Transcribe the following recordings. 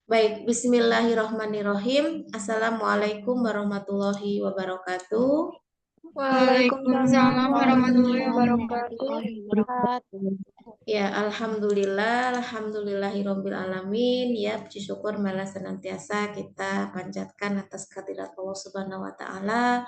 Baik, bismillahirrahmanirrahim. Assalamualaikum warahmatullahi wabarakatuh. Waalaikumsalam warahmatullahi wabarakatuh. Ya, alhamdulillahirabbil alamin. Ya, puji syukur malah senantiasa kita panjatkan atas kehadirat Allah Subhanahu wa taala,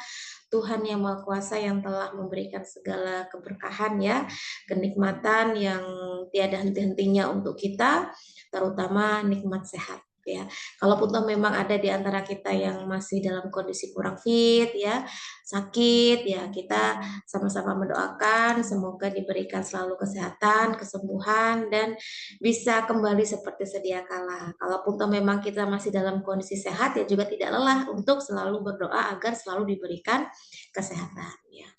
Tuhan yang Maha Kuasa yang telah memberikan segala keberkahan ya, kenikmatan yang tiada henti-hentinya untuk kita, terutama nikmat sehat ya. Kalaupun toh memang ada di antara kita yang masih dalam kondisi kurang fit ya, sakit ya, kita sama-sama mendoakan semoga diberikan selalu kesehatan, kesembuhan dan bisa kembali seperti sedia kala. Kalaupun toh memang kita masih dalam kondisi sehat ya juga tidak lelah untuk selalu berdoa agar selalu diberikan kesehatan ya.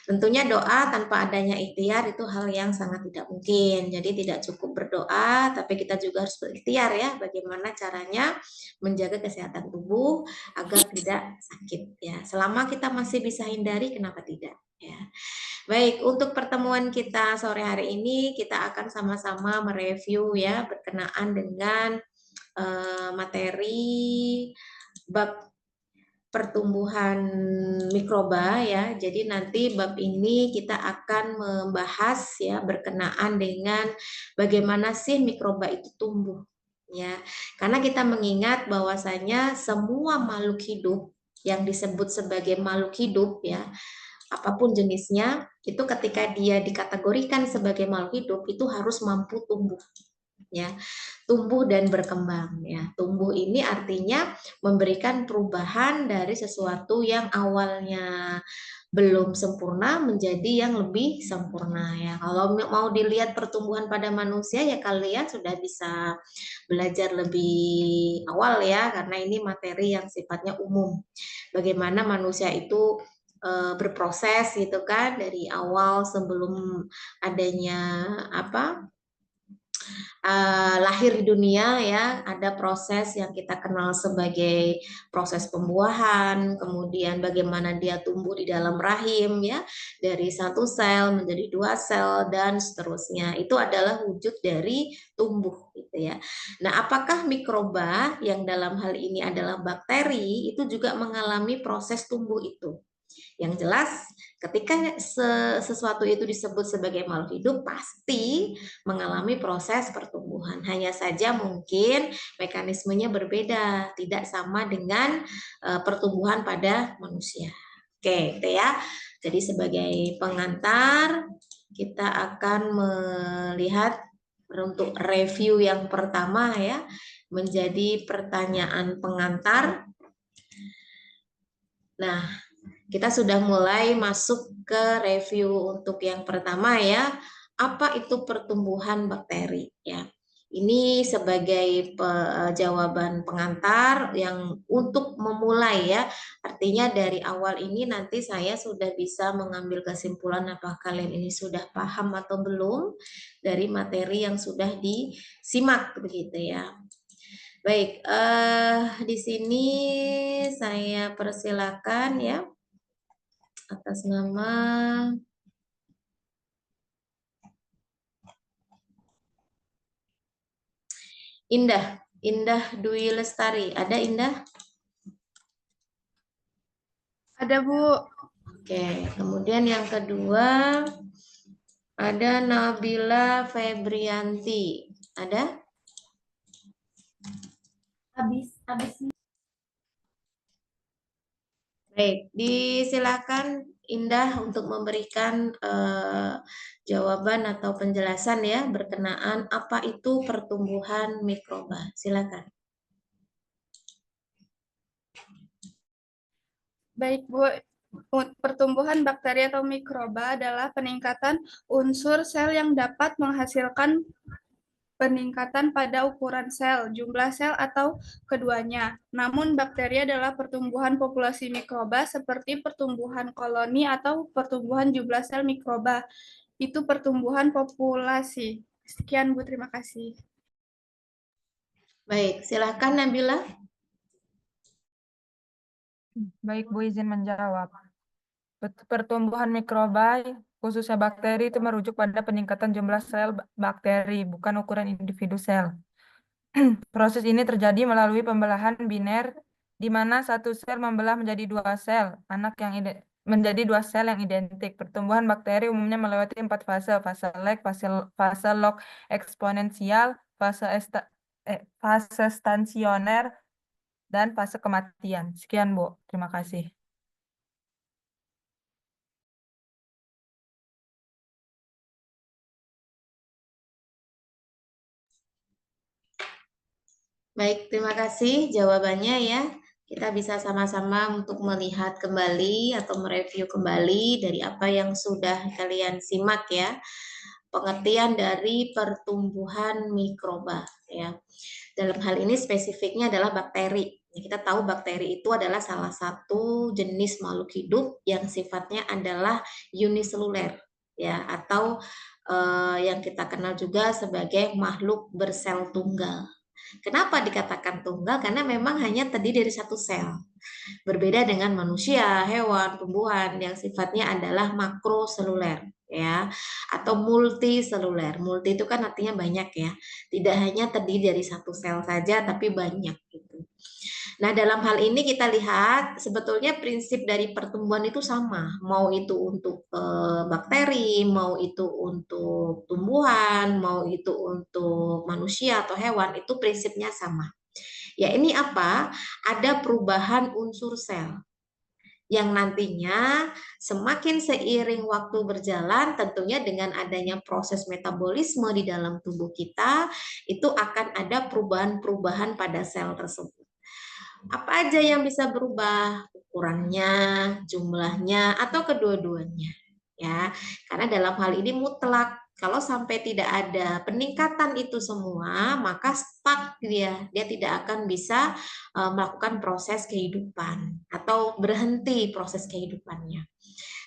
Tentunya doa tanpa adanya ikhtiar itu hal yang sangat tidak mungkin. Jadi tidak cukup berdoa, tapi kita juga harus berikhtiar ya bagaimana caranya menjaga kesehatan tubuh agar tidak sakit ya. Selama kita masih bisa hindari, kenapa tidak ya. Baik, untuk pertemuan kita sore hari ini kita akan sama-sama mereview ya berkenaan dengan materi bab pertumbuhan mikroba ya. Jadi nanti bab ini kita akan membahas ya berkenaan dengan bagaimana sih mikroba itu tumbuh ya. Karena kita mengingat bahwasanya semua makhluk hidup yang disebut sebagai makhluk hidup ya, apapun jenisnya, itu ketika dia dikategorikan sebagai makhluk hidup itu harus mampu tumbuh ya, tumbuh dan berkembang ya. Tumbuh ini artinya memberikan perubahan dari sesuatu yang awalnya belum sempurna menjadi yang lebih sempurna ya. Kalau mau dilihat pertumbuhan pada manusia ya kalian sudah bisa belajar lebih awal ya karena ini materi yang sifatnya umum. Bagaimana manusia itu berproses gitu kan dari awal sebelum adanya apa lahir di dunia ya, ada proses yang kita kenal sebagai proses pembuahan, kemudian bagaimana dia tumbuh di dalam rahim ya, dari satu sel menjadi dua sel dan seterusnya. Itu adalah wujud dari tumbuh gitu ya. Nah, apakah mikroba yang dalam hal ini adalah bakteri itu juga mengalami proses tumbuh itu? Yang jelas, ketika sesuatu itu disebut sebagai makhluk hidup, pasti mengalami proses pertumbuhan. Hanya saja mungkin mekanismenya berbeda, tidak sama dengan pertumbuhan pada manusia. Oke, gitu ya. Jadi sebagai pengantar, kita akan melihat untuk review yang pertama ya, menjadi pertanyaan pengantar. Nah, kita sudah mulai masuk ke review untuk yang pertama ya. Apa itu pertumbuhan bakteri ya? Ini sebagai jawaban pengantar yang untuk memulai ya. Artinya dari awal ini nanti saya sudah bisa mengambil kesimpulan apakah kalian ini sudah paham atau belum dari materi yang sudah disimak begitu ya. Baik, di sini saya persilakan ya atas nama Indah, Indah Dwi Lestari. Ada Indah? Ada, Bu. Oke, kemudian yang kedua ada Nabila Febrianti. Ada? Habis. Baik, disilakan Indah untuk memberikan jawaban atau penjelasan ya berkenaan apa itu pertumbuhan mikroba. Silakan. Baik, Bu. Pertumbuhan bakteri atau mikroba adalah peningkatan unsur sel yang dapat menghasilkan peningkatan pada ukuran sel, jumlah sel, atau keduanya. Namun, bakteri adalah pertumbuhan populasi mikroba seperti pertumbuhan koloni atau pertumbuhan jumlah sel mikroba. Itu pertumbuhan populasi. Sekian, Bu. Terima kasih. Baik, silakan Nabila. Baik, Bu, izin menjawab. Pertumbuhan mikroba, khususnya bakteri, itu merujuk pada peningkatan jumlah sel bakteri, bukan ukuran individu sel. Proses ini terjadi melalui pembelahan biner, di mana satu sel membelah menjadi dua sel yang identik. Pertumbuhan bakteri umumnya melewati 4 fase: fase lag, fase log eksponensial, fase stansioner, dan fase kematian. Sekian, Bu. Terima kasih. Baik, terima kasih jawabannya ya. Kita bisa sama-sama untuk melihat kembali atau mereview kembali dari apa yang sudah kalian simak ya. Pengertian dari pertumbuhan mikroba ya. Dalam hal ini spesifiknya adalah bakteri. Kita tahu bakteri itu adalah salah satu jenis makhluk hidup yang sifatnya adalah uniseluler ya, atau yang kita kenal juga sebagai makhluk bersel tunggal. Kenapa dikatakan tunggal? Karena memang hanya terdiri dari satu sel. Berbeda dengan manusia, hewan, tumbuhan yang sifatnya adalah makroseluler ya, atau multiseluler. Multi itu kan artinya banyak ya. Tidak hanya terdiri dari satu sel saja tapi banyak gitu. Nah, dalam hal ini kita lihat sebetulnya prinsip dari pertumbuhan itu sama, mau itu untuk bakteri, mau itu untuk tumbuhan, mau itu untuk manusia atau hewan, itu prinsipnya sama. Ya, ini apa? Ada perubahan unsur sel yang nantinya semakin seiring waktu berjalan, tentunya dengan adanya proses metabolisme di dalam tubuh kita, itu akan ada perubahan-perubahan pada sel tersebut. Apa aja yang bisa berubah? Ukurannya, jumlahnya, atau kedua-duanya. Ya, karena dalam hal ini mutlak. Kalau sampai tidak ada peningkatan itu semua, maka stuck dia tidak akan bisa melakukan proses kehidupan atau berhenti proses kehidupannya.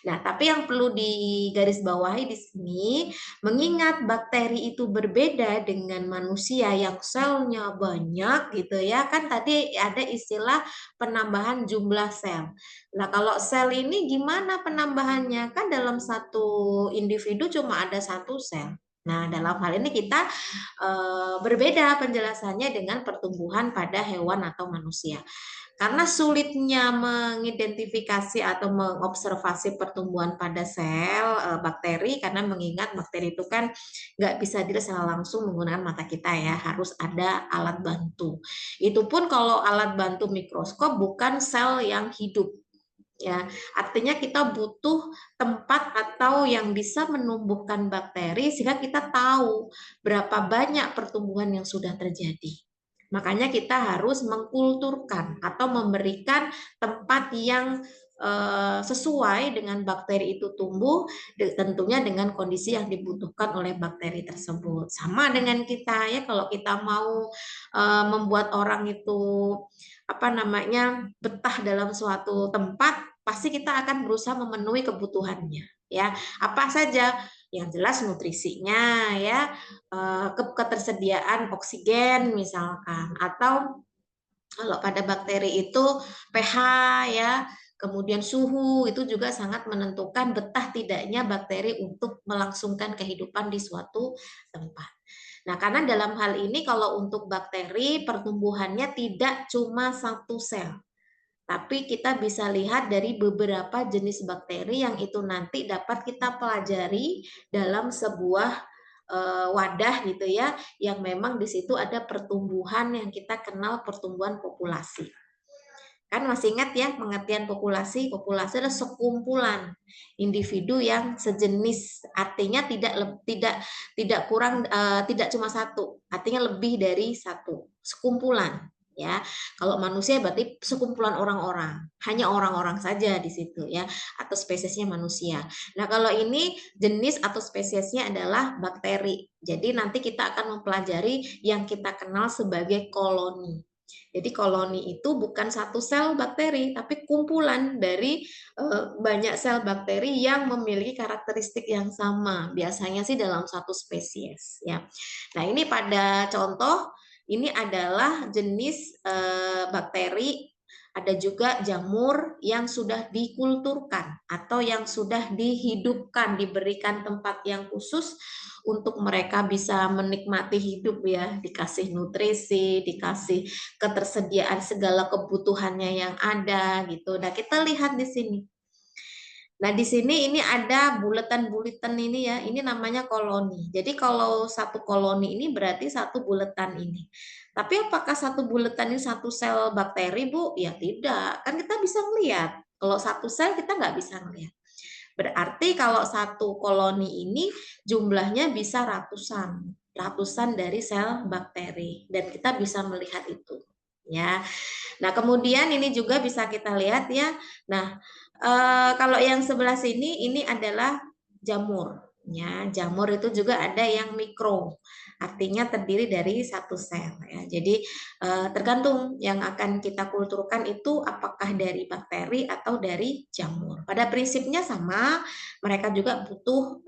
Nah, tapi yang perlu digarisbawahi di sini, mengingat bakteri itu berbeda dengan manusia yang selnya banyak gitu ya, kan tadi ada istilah penambahan jumlah sel. Nah, kalau sel ini gimana penambahannya? Kan dalam satu individu cuma ada satu sel. Nah, dalam hal ini kita berbeda penjelasannya dengan pertumbuhan pada hewan atau manusia. Karena sulitnya mengidentifikasi atau mengobservasi pertumbuhan pada sel bakteri, karena mengingat bakteri itu kan nggak bisa dilihat secara langsung menggunakan mata kita ya, harus ada alat bantu. Itu pun kalau alat bantu mikroskop bukan sel yang hidup. Ya, artinya kita butuh tempat atau yang bisa menumbuhkan bakteri sehingga kita tahu berapa banyak pertumbuhan yang sudah terjadi. Makanya kita harus mengkulturkan atau memberikan tempat yang sesuai dengan bakteri itu tumbuh, tentunya dengan kondisi yang dibutuhkan oleh bakteri tersebut. Sama dengan kita ya, kalau kita mau membuat orang itu betah dalam suatu tempat, pasti kita akan berusaha memenuhi kebutuhannya ya. Apa saja? Yang jelas nutrisinya ya, ketersediaan oksigen misalkan, atau kalau pada bakteri itu pH ya, kemudian suhu itu juga sangat menentukan betah tidaknya bakteri untuk melangsungkan kehidupan di suatu tempat. Nah, karena dalam hal ini kalau untuk bakteri pertumbuhannya tidak cuma satu sel, tapi kita bisa lihat dari beberapa jenis bakteri yang itu nanti dapat kita pelajari dalam sebuah wadah gitu ya, yang memang di situ ada pertumbuhan yang kita kenal pertumbuhan populasi. Kan masih ingat ya pengertian populasi? Populasi adalah sekumpulan individu yang sejenis, artinya tidak kurang, tidak cuma satu, artinya lebih dari satu, sekumpulan. Ya, kalau manusia berarti sekumpulan orang-orang, hanya orang-orang saja di situ ya, atau spesiesnya manusia. Nah, kalau ini jenis atau spesiesnya adalah bakteri. Jadi nanti kita akan mempelajari yang kita kenal sebagai koloni. Jadi koloni itu bukan satu sel bakteri, tapi kumpulan dari banyak sel bakteri yang memiliki karakteristik yang sama. Biasanya sih dalam satu spesies ya. Nah, ini pada contoh ini adalah jenis bakteri Ada juga jamur yang sudah dikulturkan atau yang sudah dihidupkan, diberikan tempat yang khusus untuk mereka bisa menikmati hidup ya, dikasih nutrisi, dikasih ketersediaan segala kebutuhannya yang ada gitu. Nah, kita lihat di sini. Nah, di sini ini ada buletan-buletan ini ya, ini namanya koloni. Jadi kalau satu koloni ini berarti satu buletan ini. Tapi apakah satu buletan ini satu sel bakteri, Bu? Ya tidak, kan kita bisa melihat. Kalau satu sel kita nggak bisa melihat. Berarti kalau satu koloni ini jumlahnya bisa ratusan dari sel bakteri. Dan kita bisa melihat itu. Ya, nah kemudian ini juga bisa kita lihat ya. Nah, kalau yang sebelah sini ini adalah jamur. Ya, jamur itu juga ada yang mikro, artinya terdiri dari satu sel. Ya. Jadi tergantung yang akan kita kulturkan itu apakah dari bakteri atau dari jamur. Pada prinsipnya sama, mereka juga butuh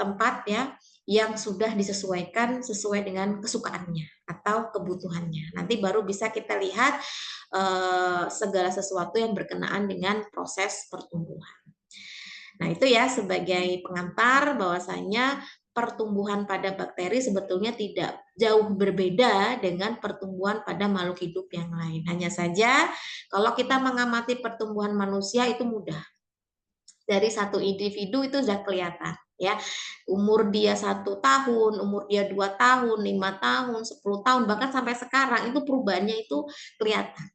tempat ya yang sudah disesuaikan sesuai dengan kesukaannya atau kebutuhannya. Nanti baru bisa kita lihat segala sesuatu yang berkenaan dengan proses pertumbuhan. Nah, itu ya sebagai pengantar bahwasanya pertumbuhan pada bakteri sebetulnya tidak jauh berbeda dengan pertumbuhan pada makhluk hidup yang lain. Hanya saja kalau kita mengamati pertumbuhan manusia itu mudah. Dari satu individu itu sudah kelihatan ya, umur dia 1 tahun, umur dia 2 tahun, 5 tahun, 10 tahun, bahkan sampai sekarang itu perubahannya itu kelihatan.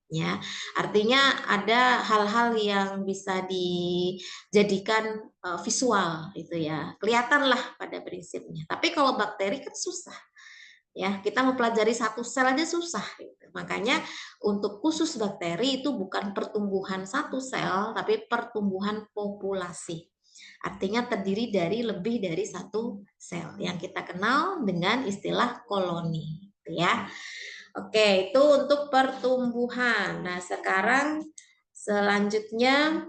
Ya, artinya ada hal-hal yang bisa dijadikan visual itu ya, kelihatanlah pada prinsipnya. Tapi kalau bakteri kan susah, ya kita mempelajari satu sel aja susah. Gitu. Makanya untuk khusus bakteri itu bukan pertumbuhan satu sel, tapi pertumbuhan populasi. Artinya terdiri dari lebih dari satu sel yang kita kenal dengan istilah koloni, ya. Oke, itu untuk pertumbuhan. Nah, sekarang selanjutnya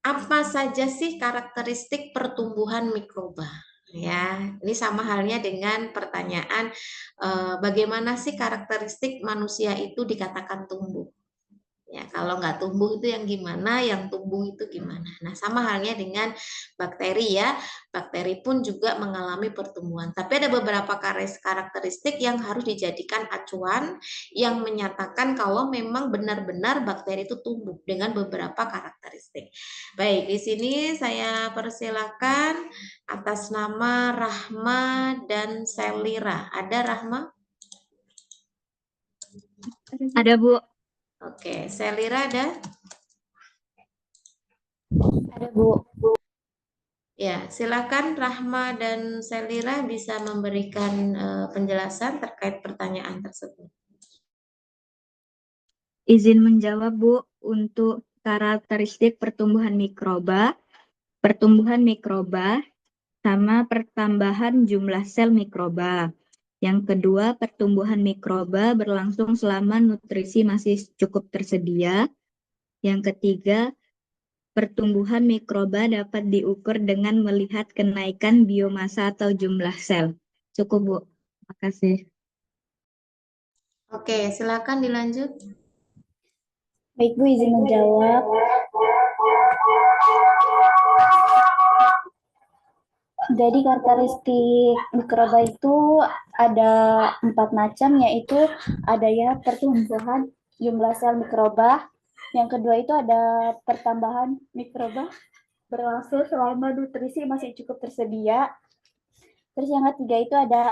apa saja sih karakteristik pertumbuhan mikroba? Ya, ini sama halnya dengan pertanyaan bagaimana sih karakteristik manusia itu dikatakan tumbuh? Ya, kalau nggak tumbuh itu yang gimana, yang tumbuh itu gimana. Nah, sama halnya dengan bakteri ya. Bakteri pun juga mengalami pertumbuhan. Tapi ada beberapa karakteristik yang harus dijadikan acuan yang menyatakan kalau memang benar-benar bakteri itu tumbuh dengan beberapa karakteristik. Baik, di sini saya persilakan atas nama Rahma dan Selira. Ada Rahma? Ada, Bu. Oke, Selira ada? Ada, Bu. Ya, silakan Rahma dan Selira bisa memberikan penjelasan terkait pertanyaan tersebut. Izin menjawab, Bu, untuk karakteristik pertumbuhan mikroba sama pertambahan jumlah sel mikroba. Yang kedua, pertumbuhan mikroba berlangsung selama nutrisi masih cukup tersedia. Yang ketiga, pertumbuhan mikroba dapat diukur dengan melihat kenaikan biomasa atau jumlah sel. Cukup, Bu. Terima kasih. Oke, silakan dilanjut. Baik, Bu, izin menjawab. Jadi karakteristik mikroba itu ada 4 macam, yaitu ada ya pertumbuhan jumlah sel mikroba. Yang kedua itu ada pertambahan mikroba berlangsung selama nutrisi masih cukup tersedia. Terus yang ketiga itu ada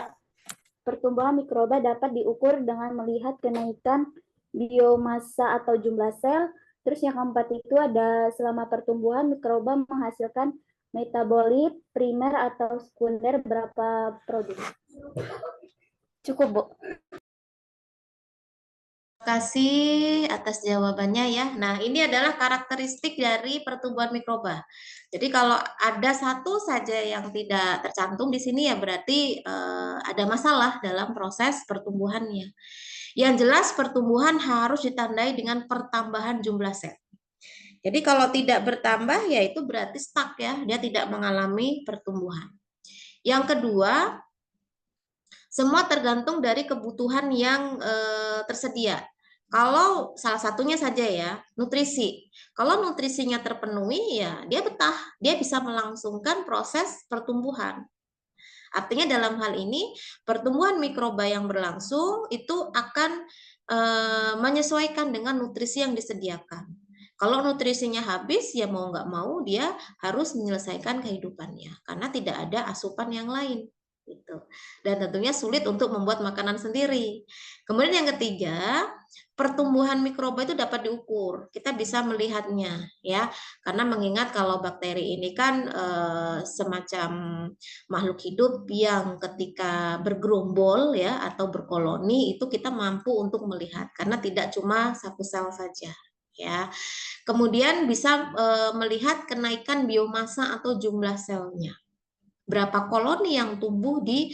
pertumbuhan mikroba dapat diukur dengan melihat kenaikan biomasa atau jumlah sel. Terus yang keempat itu ada selama pertumbuhan mikroba menghasilkan metabolit primer atau sekunder berapa produk. Cukup, Bu. Terima kasih atas jawabannya ya. Nah, ini adalah karakteristik dari pertumbuhan mikroba. Jadi kalau ada satu saja yang tidak tercantum di sini ya berarti ada masalah dalam proses pertumbuhannya. Yang jelas pertumbuhan harus ditandai dengan pertambahan jumlah sel. Jadi kalau tidak bertambah ya itu berarti stuck ya, dia tidak mengalami pertumbuhan. Yang kedua, Semua tergantung dari kebutuhan yang tersedia. Kalau salah satunya saja ya, nutrisi. Kalau nutrisinya terpenuhi ya dia betah, dia bisa melangsungkan proses pertumbuhan. Artinya dalam hal ini pertumbuhan mikroba yang berlangsung itu akan menyesuaikan dengan nutrisi yang disediakan. Kalau nutrisinya habis, ya mau nggak mau dia harus menyelesaikan kehidupannya karena tidak ada asupan yang lain. Gitu. Dan tentunya sulit untuk membuat makanan sendiri. Kemudian yang ketiga, pertumbuhan mikroba itu dapat diukur. Kita bisa melihatnya, ya, karena mengingat kalau bakteri ini kan semacam makhluk hidup yang ketika bergerombol ya atau berkoloni itu kita mampu untuk melihat karena tidak cuma satu sel saja, ya. Kemudian bisa melihat kenaikan biomasa atau jumlah selnya. Berapa koloni yang tumbuh di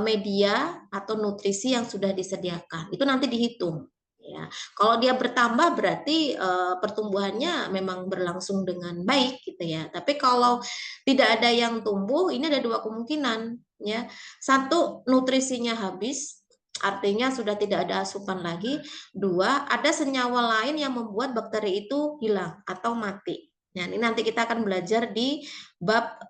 media atau nutrisi yang sudah disediakan. Itu nanti dihitung. Ya, kalau dia bertambah berarti pertumbuhannya memang berlangsung dengan baik gitu ya. Tapi kalau tidak ada yang tumbuh, ini ada dua kemungkinan ya. Satu, nutrisinya habis, artinya sudah tidak ada asupan lagi. Dua, ada senyawa lain yang membuat bakteri itu hilang atau mati. Nah, ini nanti kita akan belajar di bab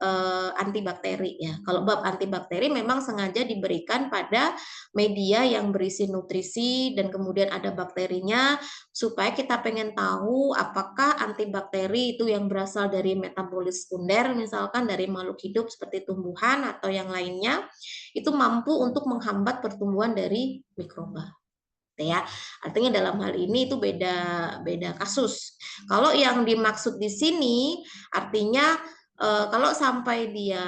antibakteri ya. Kalau bab antibakteri memang sengaja diberikan pada media yang berisi nutrisi dan kemudian ada bakterinya supaya kita pengen tahu apakah antibakteri itu yang berasal dari metabolit sekunder misalkan dari makhluk hidup seperti tumbuhan atau yang lainnya itu mampu untuk menghambat pertumbuhan dari mikroba. Ya, artinya dalam hal ini itu beda kasus. Kalau yang dimaksud di sini artinya kalau sampai dia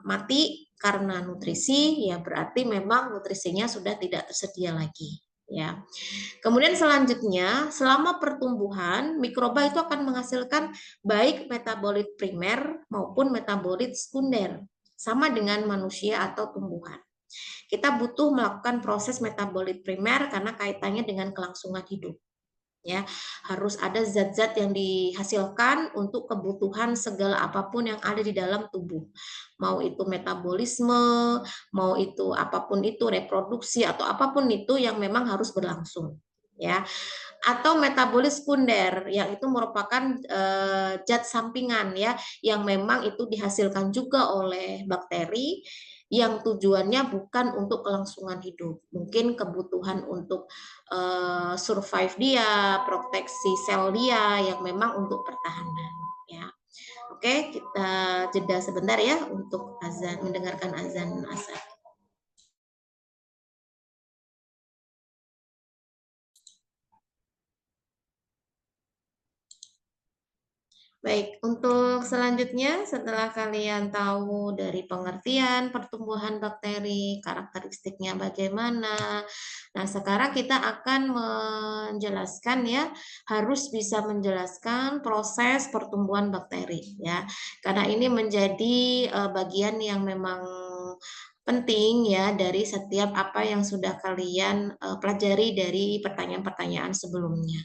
mati karena nutrisi ya berarti memang nutrisinya sudah tidak tersedia lagi ya. Kemudian selanjutnya selama pertumbuhan mikroba itu akan menghasilkan baik metabolit primer maupun metabolit sekunder sama dengan manusia atau tumbuhan. Kita butuh melakukan proses metabolit primer karena kaitannya dengan kelangsungan hidup. Ya, harus ada zat-zat yang dihasilkan untuk kebutuhan segala apapun yang ada di dalam tubuh. Mau itu metabolisme, mau itu apapun itu reproduksi atau apapun itu yang memang harus berlangsung. Ya, atau metabolit sekunder yang itu merupakan zat sampingan ya yang memang itu dihasilkan juga oleh bakteri yang tujuannya bukan untuk kelangsungan hidup, mungkin kebutuhan untuk survive dia, proteksi sel dia yang memang untuk pertahanan ya. Oke, kita jeda sebentar ya untuk azan, mendengarkan azan asar. Baik, untuk selanjutnya setelah kalian tahu dari pengertian pertumbuhan bakteri, karakteristiknya bagaimana. Nah, sekarang kita akan menjelaskan ya, harus bisa menjelaskan proses pertumbuhan bakteri ya. Karena ini menjadi bagian yang memang penting ya dari setiap apa yang sudah kalian pelajari dari pertanyaan-pertanyaan sebelumnya.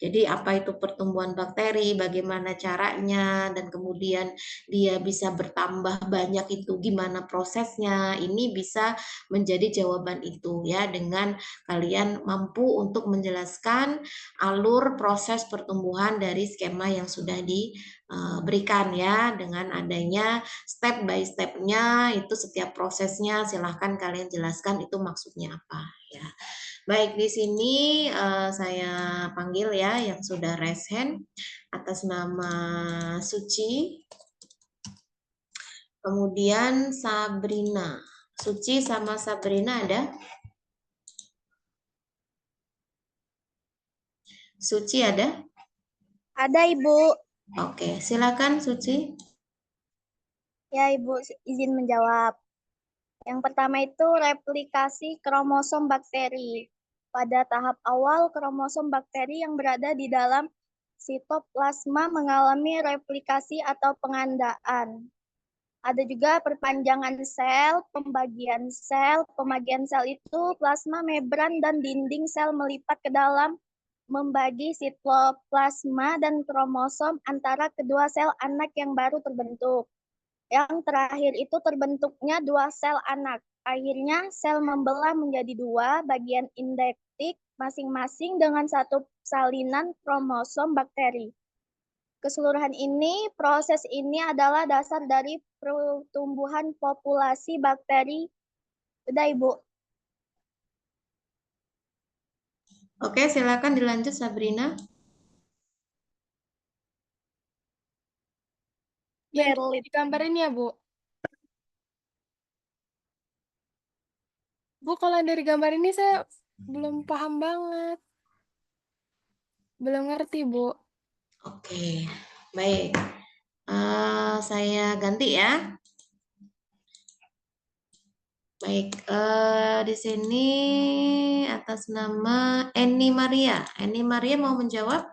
Jadi apa itu pertumbuhan bakteri, bagaimana caranya, dan kemudian dia bisa bertambah banyak itu gimana prosesnya, ini bisa menjadi jawaban itu ya dengan kalian mampu untuk menjelaskan alur proses pertumbuhan dari skema yang sudah diberikan ya dengan adanya step by step-nya itu setiap prosesnya silahkan kalian jelaskan itu maksudnya apa ya. Baik, di sini saya panggil ya yang sudah raise hand atas nama Suci. Kemudian Sabrina. Suci sama Sabrina ada? Suci ada? Ada, Ibu. Oke, silakan Suci. Ya, Ibu, izin menjawab. Yang pertama itu replikasi kromosom bakteri. Pada tahap awal, kromosom bakteri yang berada di dalam sitoplasma mengalami replikasi atau pengandaan. Ada juga perpanjangan sel, pembagian sel. Pembagian sel itu plasma, membran, dan dinding sel melipat ke dalam membagi sitoplasma dan kromosom antara kedua sel anak yang baru terbentuk. Yang terakhir itu terbentuknya dua sel anak Akhirnya sel membelah menjadi dua bagian indektik masing-masing dengan satu salinan kromosom bakteri. Keseluruhan ini, proses ini adalah dasar dari pertumbuhan populasi bakteri. Udah, Ibu. Oke, silakan dilanjut Sabrina. Yang Berlin. di gambar ini ya, Bu. Bu, kalau dari gambar ini saya belum paham banget. Belum ngerti, Bu. Oke, baik. Saya ganti ya. Baik, di sini atas nama Eni Maria. Eni Maria mau menjawab?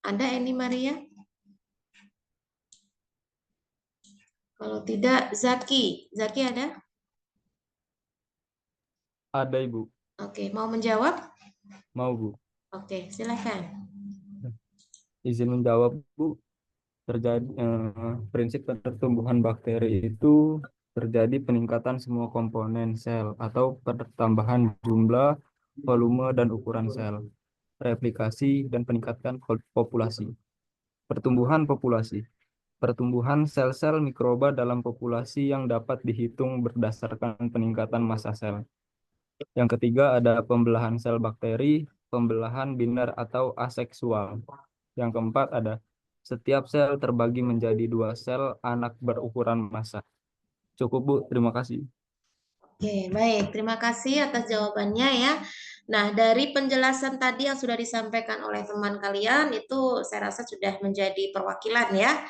Ada Eni Maria? Kalau tidak, Zaki. Zaki ada? Ada, Ibu. Oke, mau menjawab? Mau, Bu. Oke, silakan. Izin menjawab, Bu. Terjadi prinsip pertumbuhan bakteri itu terjadi peningkatan semua komponen sel atau pertambahan jumlah, volume, dan ukuran sel, replikasi, dan peningkatan populasi. Pertumbuhan populasi. Pertumbuhan sel-sel mikroba dalam populasi yang dapat dihitung berdasarkan peningkatan massa sel. Yang ketiga ada pembelahan sel bakteri, pembelahan biner atau aseksual. Yang keempat ada setiap sel terbagi menjadi 2 sel anak berukuran massa. Cukup, Bu. Terima kasih. Oke, baik. Terima kasih atas jawabannya ya. Nah, dari penjelasan tadi yang sudah disampaikan oleh teman kalian, itu saya rasa sudah menjadi perwakilan ya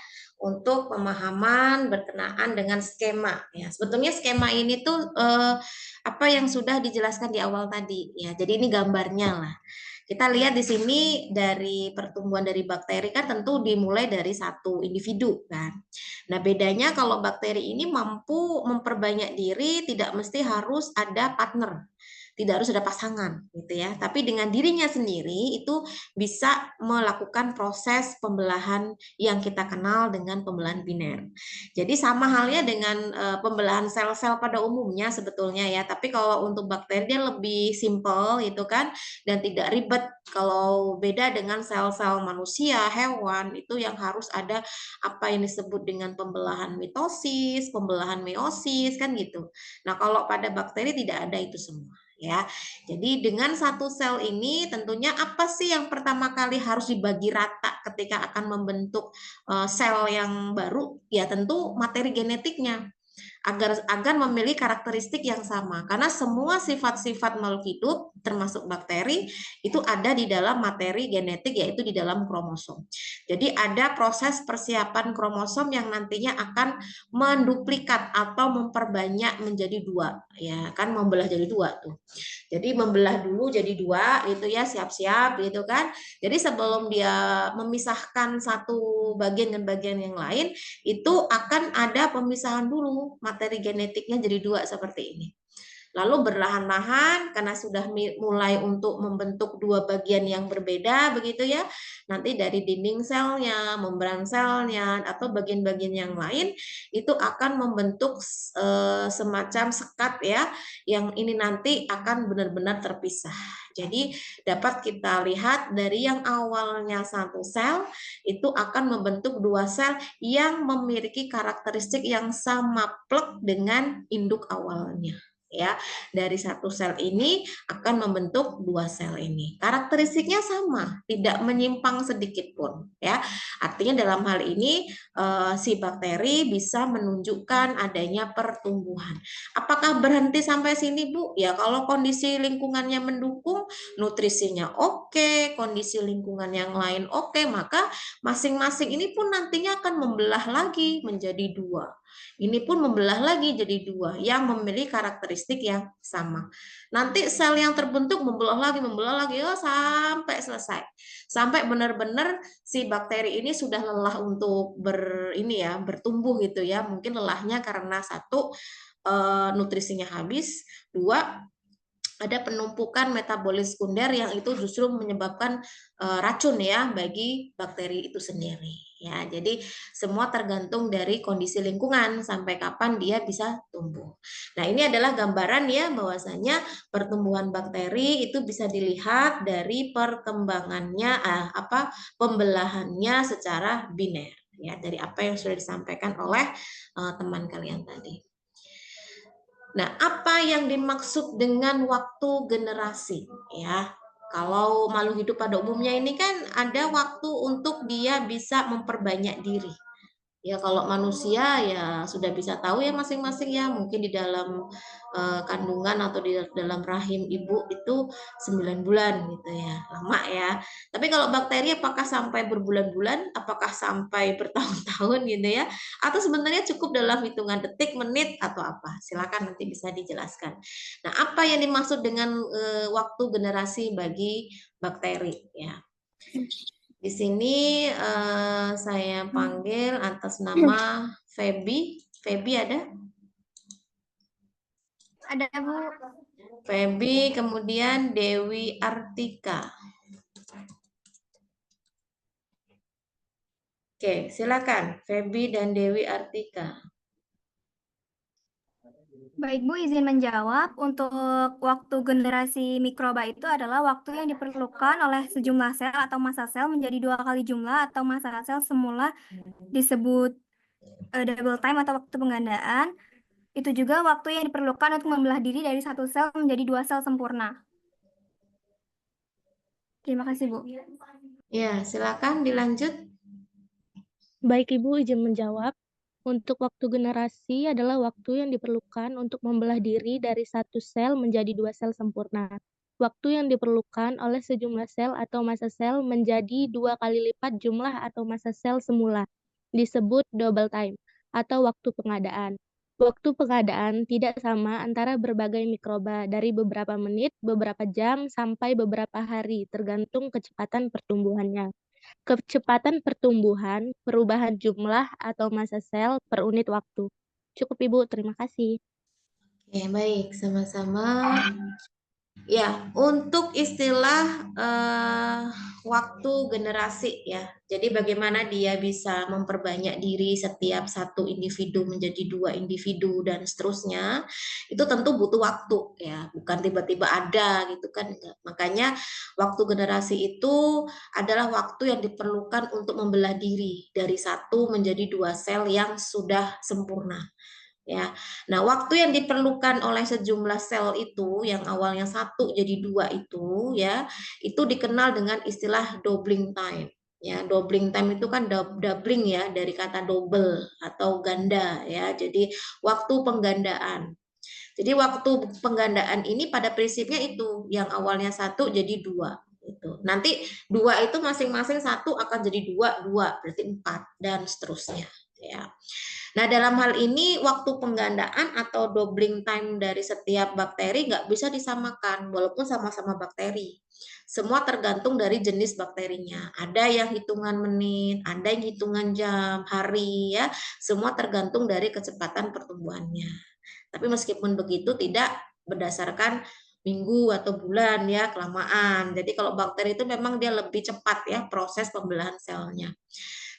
untuk pemahaman berkenaan dengan skema. Ya, sebetulnya skema ini tuh apa yang sudah dijelaskan di awal tadi ya. Jadi ini gambarnya lah. Kita lihat di sini dari pertumbuhan dari bakteri kan tentu dimulai dari satu individu kan. Nah, bedanya kalau bakteri ini mampu memperbanyak diri, tidak mesti harus ada partner, tidak harus ada pasangan, gitu ya. Tapi dengan dirinya sendiri itu bisa melakukan proses pembelahan yang kita kenal dengan pembelahan biner. Jadi sama halnya dengan pembelahan sel-sel pada umumnya sebetulnya ya. Tapi kalau untuk bakteri dia lebih simple, gitu kan, dan tidak ribet. Kalau beda dengan sel-sel manusia, hewan itu yang harus ada apa yang disebut dengan pembelahan mitosis, pembelahan meiosis kan gitu. Nah, kalau pada bakteri tidak ada itu semua ya. Jadi dengan satu sel ini tentunya apa sih yang pertama kali harus dibagi rata ketika akan membentuk sel yang baru? Ya tentu materi genetiknya. Agar memiliki karakteristik yang sama karena semua sifat-sifat makhluk hidup termasuk bakteri itu ada di dalam materi genetik yaitu di dalam kromosom. Jadi ada proses persiapan kromosom yang nantinya akan menduplikat atau memperbanyak menjadi dua ya kan membelah jadi dua tuh. Jadi membelah dulu jadi dua gitu ya siap-siap gitu kan. Jadi sebelum dia memisahkan satu bagian dengan bagian yang lain itu akan ada pemisahan dulu materi genetiknya jadi dua seperti ini. Lalu berlahan-lahan karena sudah mulai untuk membentuk dua bagian yang berbeda begitu ya. Nanti dari dinding selnya, membran selnya atau bagian-bagian yang lain itu akan membentuk semacam sekat ya yang ini nanti akan benar-benar terpisah. Jadi dapat kita lihat dari yang awalnya satu sel itu akan membentuk dua sel yang memiliki karakteristik yang sama plek dengan induk awalnya. Ya, dari satu sel ini akan membentuk dua sel ini. Karakteristiknya sama, tidak menyimpang sedikit pun, ya. Artinya dalam hal ini si bakteri bisa menunjukkan adanya pertumbuhan. Apakah berhenti sampai sini, Bu? Ya, kalau kondisi lingkungannya mendukung, nutrisinya oke, kondisi lingkungan yang lain oke, maka masing-masing ini pun nantinya akan membelah lagi menjadi dua. Ini pun membelah lagi jadi dua yang memiliki karakteristik yang sama. Nanti sel yang terbentuk membelah lagi oh, sampai selesai. Sampai benar-benar si bakteri ini sudah lelah untuk bertumbuh gitu ya. Mungkin lelahnya karena satu nutrisinya habis, dua ada penumpukan metabolit sekunder yang itu justru menyebabkan racun ya bagi bakteri itu sendiri ya. Jadi semua tergantung dari kondisi lingkungan sampai kapan dia bisa tumbuh. Nah, ini adalah gambaran ya bahwasanya pertumbuhan bakteri itu bisa dilihat dari perkembangannya pembelahannya secara biner ya, dari apa yang sudah disampaikan oleh teman kalian tadi. Nah, apa yang dimaksud dengan waktu generasi ya? Kalau makhluk hidup pada umumnya ini kan ada waktu untuk dia bisa memperbanyak diri. Ya kalau manusia ya sudah bisa tahu ya masing-masing ya, mungkin di dalam kandungan atau di dalam rahim ibu itu 9 bulan gitu ya, lama ya. Tapi kalau bakteri apakah sampai berbulan-bulan, apakah sampai bertahun-tahun gitu ya, atau sebenarnya cukup dalam hitungan detik, menit atau apa? Silakan nanti bisa dijelaskan. Nah, apa yang dimaksud dengan waktu generasi bagi bakteri ya? Di sini saya panggil atas nama Feby. Feby ada? Ada, Bu. Feby, kemudian Dewi Artika. Oke, silakan Feby dan Dewi Artika. Baik Bu, izin menjawab. Untuk waktu generasi mikroba itu adalah waktu yang diperlukan oleh sejumlah sel atau massa sel menjadi 2 kali jumlah atau massa sel semula disebut double time atau waktu penggandaan. Itu juga waktu yang diperlukan untuk membelah diri dari 1 sel menjadi 2 sel sempurna. Terima kasih Bu. Ya, silakan dilanjut. Baik Ibu, izin menjawab. Untuk waktu generasi adalah waktu yang diperlukan untuk membelah diri dari 1 sel menjadi 2 sel sempurna. Waktu yang diperlukan oleh sejumlah sel atau massa sel menjadi 2 kali lipat jumlah atau massa sel semula, disebut double time, atau waktu pengadaan. Waktu pengadaan tidak sama antara berbagai mikroba, dari beberapa menit, beberapa jam, sampai beberapa hari, tergantung kecepatan pertumbuhannya. Kecepatan pertumbuhan, perubahan jumlah atau massa sel per unit waktu. Cukup Ibu, terima kasih. Oke, baik, sama-sama. Ya, untuk istilah waktu generasi ya. Jadi bagaimana dia bisa memperbanyak diri setiap satu individu menjadi 2 individu dan seterusnya. Itu tentu butuh waktu ya, bukan tiba-tiba ada gitu kan. Makanya waktu generasi itu adalah waktu yang diperlukan untuk membelah diri dari 1 menjadi 2 sel yang sudah sempurna. Ya, nah waktu yang diperlukan oleh sejumlah sel itu yang awalnya 1 jadi 2 itu ya, itu dikenal dengan istilah doubling time. Ya, doubling time itu kan doubling ya dari kata double atau ganda ya. Jadi waktu penggandaan. Jadi waktu penggandaan ini pada prinsipnya itu yang awalnya 1 jadi 2 gitu. Nanti 2 itu masing-masing 1 akan jadi 2, berarti 4 dan seterusnya ya. Nah, dalam hal ini waktu penggandaan atau doubling time dari setiap bakteri nggak bisa disamakan walaupun sama-sama bakteri. Semua tergantung dari jenis bakterinya. Ada yang hitungan menit, ada yang hitungan jam, hari ya. Semua tergantung dari kecepatan pertumbuhannya. Tapi meskipun begitu tidak berdasarkan minggu atau bulan ya, kelamaan. Jadi kalau bakteri itu memang dia lebih cepat ya proses pembelahan selnya.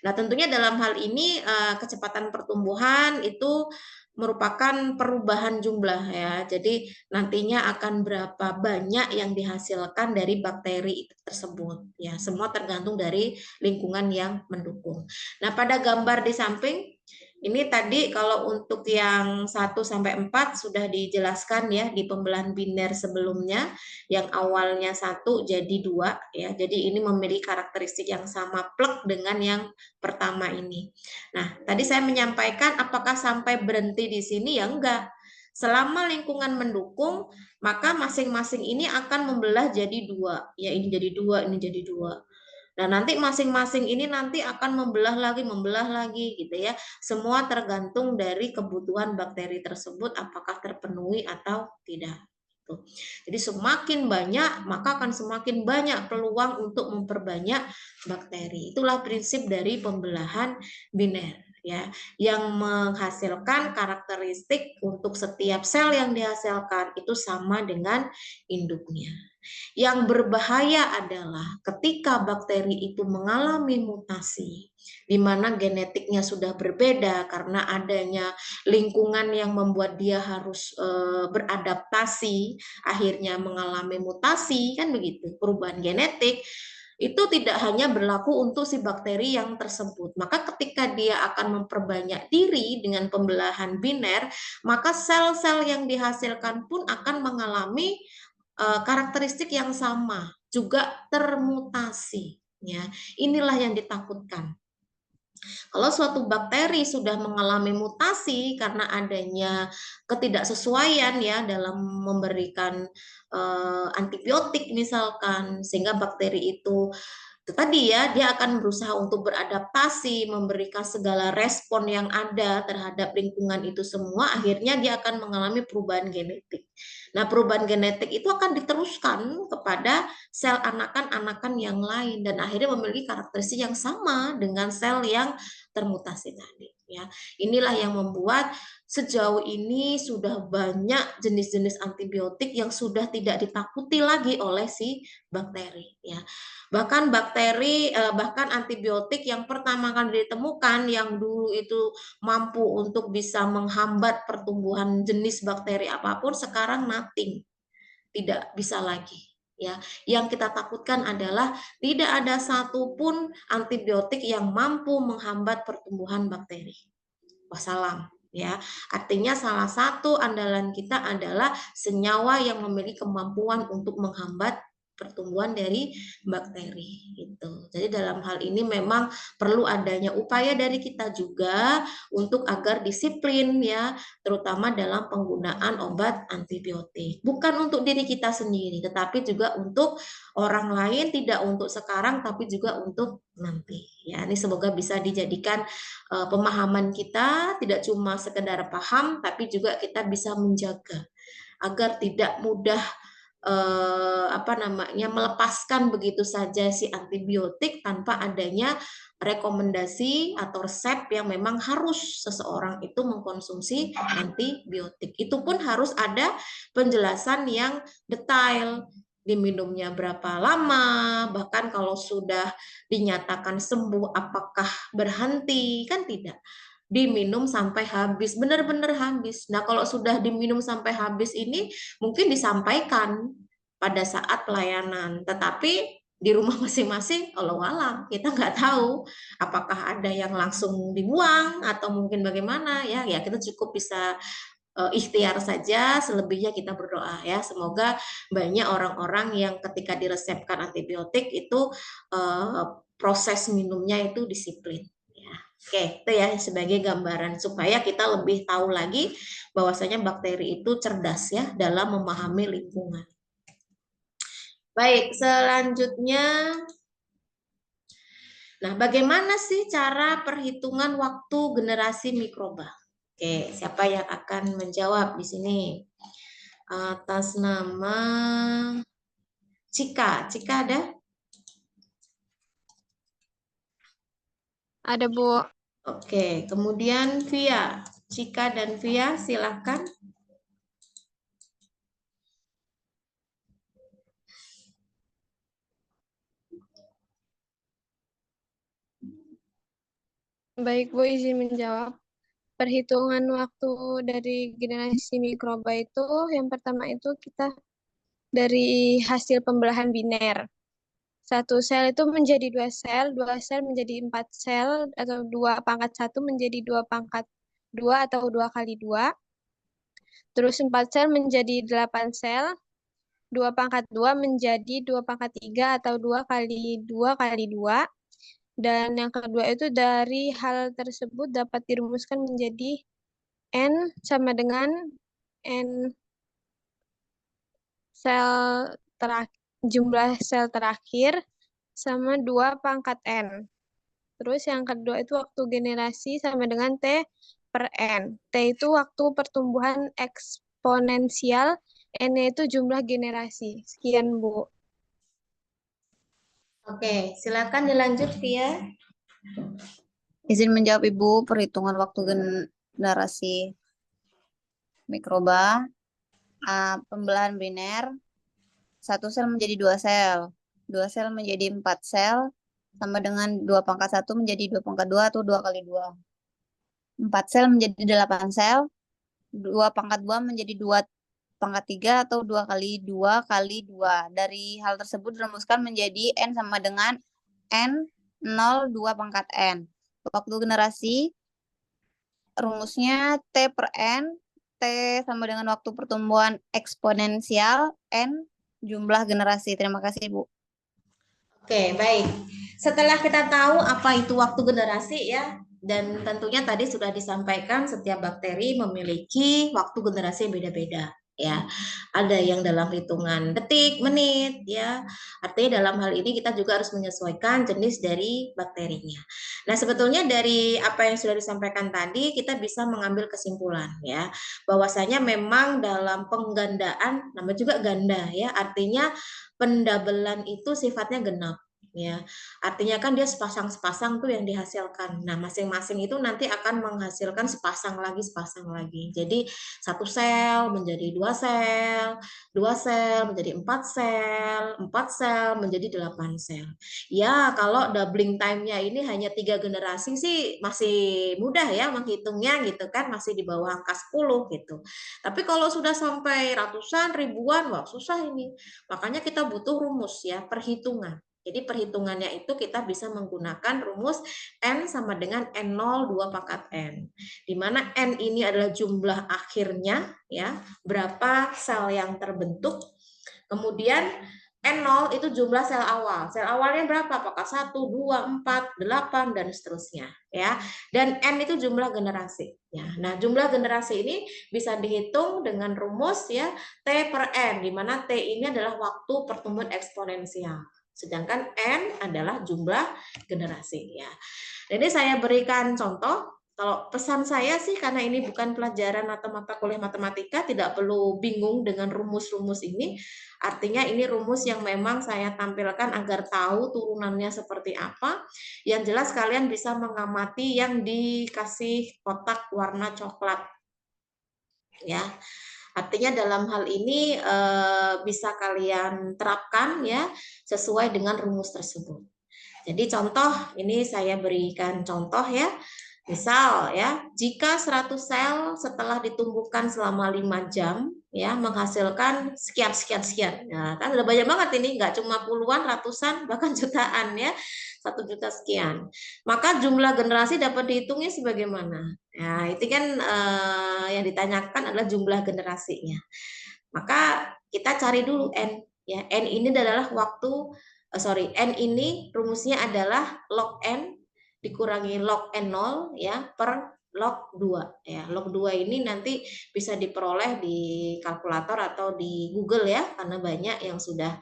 Nah, tentunya dalam hal ini kecepatan pertumbuhan itu merupakan perubahan jumlah ya. Jadi nantinya akan berapa banyak yang dihasilkan dari bakteri tersebut ya. Semua tergantung dari lingkungan yang mendukung. Nah, pada gambar di samping ini tadi kalau untuk yang 1 sampai 4 sudah dijelaskan ya di pembelahan biner sebelumnya yang awalnya 1 jadi 2 ya. Jadi ini memiliki karakteristik yang sama plek dengan yang pertama ini. Nah, tadi saya menyampaikan apakah sampai berhenti di sini ya enggak. Selama lingkungan mendukung, maka masing-masing ini akan membelah jadi 2. Ya ini jadi 2, ini jadi 2. Nah, nanti masing-masing ini nanti akan membelah lagi gitu ya. Semua tergantung dari kebutuhan bakteri tersebut apakah terpenuhi atau tidak. Jadi semakin banyak, maka akan semakin banyak peluang untuk memperbanyak bakteri. Itulah prinsip dari pembelahan biner ya, yang menghasilkan karakteristik untuk setiap sel yang dihasilkan itu sama dengan induknya. Yang berbahaya adalah ketika bakteri itu mengalami mutasi, di mana genetiknya sudah berbeda karena adanya lingkungan yang membuat dia harus beradaptasi, akhirnya mengalami mutasi, kan begitu, perubahan genetik. Itu tidak hanya berlaku untuk si bakteri yang tersebut. Maka ketika dia akan memperbanyak diri dengan pembelahan biner, maka sel-sel yang dihasilkan pun akan mengalami karakteristik yang sama, juga termutasi. Ya, inilah yang ditakutkan. Kalau suatu bakteri sudah mengalami mutasi karena adanya ketidaksesuaian ya dalam memberikan antibiotik misalkan, sehingga bakteri itu tadi ya, dia akan berusaha untuk beradaptasi, memberikan segala respon yang ada terhadap lingkungan itu semua, akhirnya dia akan mengalami perubahan genetik. Nah, perubahan genetik itu akan diteruskan kepada sel anakan-anakan yang lain dan akhirnya memiliki karakteristik yang sama dengan sel yang termutasi tadi. Ya, inilah yang membuat sejauh ini sudah banyak jenis-jenis antibiotik yang sudah tidak ditakuti lagi oleh si bakteri. Ya, bahkan antibiotik yang pertama kali ditemukan yang dulu itu mampu untuk bisa menghambat pertumbuhan jenis bakteri apapun, sekarang nothing, tidak bisa lagi. Ya, yang kita takutkan adalah tidak ada satupun antibiotik yang mampu menghambat pertumbuhan bakteri. Wassalam. Ya, artinya salah satu andalan kita adalah senyawa yang memiliki kemampuan untuk menghambat pertumbuhan dari bakteri gitu. Jadi dalam hal ini memang perlu adanya upaya dari kita juga untuk agar disiplin ya, terutama dalam penggunaan obat antibiotik. Bukan untuk diri kita sendiri, tetapi juga untuk orang lain, tidak untuk sekarang tapi juga untuk nanti. Ya, ini semoga bisa dijadikan pemahaman kita, tidak cuma sekedar paham tapi juga kita bisa menjaga agar tidak mudah melepaskan begitu saja si antibiotik tanpa adanya rekomendasi atau resep yang memang harus seseorang itu mengkonsumsi antibiotik. Itu pun harus ada penjelasan yang detail, diminumnya berapa lama, bahkan kalau sudah dinyatakan sembuh apakah berhenti, kan tidak, diminum sampai habis, benar-benar habis. Nah, kalau sudah diminum sampai habis ini mungkin disampaikan pada saat pelayanan, tetapi di rumah masing-masing Allah alam, kita nggak tahu apakah ada yang langsung dibuang atau mungkin bagaimana ya. Ya, kita cukup bisa ikhtiar saja, selebihnya kita berdoa ya. Semoga banyak orang-orang yang ketika diresepkan antibiotik itu proses minumnya itu disiplin. Oke, itu ya sebagai gambaran supaya kita lebih tahu lagi bahwasanya bakteri itu cerdas ya dalam memahami lingkungan. Baik, selanjutnya, nah bagaimana sih cara perhitungan waktu generasi mikroba? Oke, siapa yang akan menjawab di sini? Atas nama Cika, Cika ada? Ada, Bu. Oke, kemudian Via, Cika dan Via silakan. Baik, Bu, izin menjawab. Perhitungan waktu dari generasi mikroba itu, yang pertama itu kita dari hasil pembelahan biner. Satu sel itu menjadi 2 sel menjadi 4 sel, atau 2/1 menjadi 2/2 atau 2x2. Terus 4 sel menjadi 8 sel, 2/2 menjadi 2/3 atau 2x2x2. Dan yang kedua itu dari hal tersebut dapat dirumuskan menjadi N sama dengan N jumlah sel terakhir sama 2/N. Terus yang kedua itu waktu generasi sama dengan T/N. T itu waktu pertumbuhan eksponensial, N itu jumlah generasi. Sekian, Bu. Oke, silakan dilanjut Via. Izin menjawab Ibu, perhitungan waktu generasi mikroba, pembelahan biner, 1 sel menjadi 2 sel, 2 sel menjadi 4 sel, sama dengan 2/1 menjadi 2/2 atau 2 kali 2. 4 sel menjadi 8 sel, 2/2 menjadi 2/3 atau 2 kali 2 kali 2. Dari hal tersebut dirumuskan menjadi N sama dengan N0 2/N. Waktu generasi, rumusnya T per N, T sama dengan waktu pertumbuhan eksponensial, N jumlah generasi. Terima kasih, Bu. Oke, baik. Setelah kita tahu apa itu waktu generasi ya, dan tentunya tadi sudah disampaikan setiap bakteri memiliki waktu generasi yang beda-beda ya. Ada yang dalam hitungan detik, menit ya. Artinya dalam hal ini kita juga harus menyesuaikan jenis dari bakterinya. Nah, sebetulnya dari apa yang sudah disampaikan tadi kita bisa mengambil kesimpulan ya, bahwasanya memang dalam penggandaan, namanya juga ganda ya, artinya pendabelan itu sifatnya genap ya. Artinya kan dia sepasang-sepasang tuh yang dihasilkan. Nah, masing-masing itu nanti akan menghasilkan sepasang lagi. Jadi 1 sel menjadi 2 sel, 2 sel menjadi 4 sel, 4 sel menjadi 8 sel. Ya, kalau doubling time-nya ini hanya 3 generasi sih masih mudah ya menghitungnya gitu kan, masih di bawah angka 10 gitu. Tapi kalau sudah sampai ratusan, ribuan, wah susah ini. Makanya kita butuh rumus ya, perhitungan. Jadi perhitungannya itu kita bisa menggunakan rumus N sama dengan N0 2/N. Di mana N ini adalah jumlah akhirnya ya, berapa sel yang terbentuk. Kemudian N0 itu jumlah sel awal. Sel awalnya berapa? Apakah 1, 2, 4, 8 dan seterusnya ya. Dan N itu jumlah generasi ya. Nah, jumlah generasi ini bisa dihitung dengan rumus ya T per N, di mana T ini adalah waktu pertumbuhan eksponensial. Sedangkan N adalah jumlah generasi ya. Jadi saya berikan contoh. Kalau pesan saya sih, karena ini bukan pelajaran atau mata kuliah matematika, tidak perlu bingung dengan rumus-rumus ini. Artinya ini rumus yang memang saya tampilkan agar tahu turunannya seperti apa. Yang jelas kalian bisa mengamati yang dikasih kotak warna coklat. Ya. Artinya dalam hal ini bisa kalian terapkan ya sesuai dengan rumus tersebut. Jadi contoh, ini saya berikan contoh ya. Misal ya, jika 100 sel setelah ditumbuhkan selama 5 jam ya menghasilkan sekian. Nah, kan udah banyak banget ini, nggak cuma puluhan, ratusan, bahkan jutaan ya. 1 juta sekian. Maka jumlah generasi dapat dihitungnya sebagaimana? Nah, itu kan yang ditanyakan adalah jumlah generasinya. Maka kita cari dulu N ya. N ini adalah N ini rumusnya adalah log N dikurangi log N0 ya per log 2 ya. Log 2 ini nanti bisa diperoleh di kalkulator atau di Google ya, karena banyak yang sudah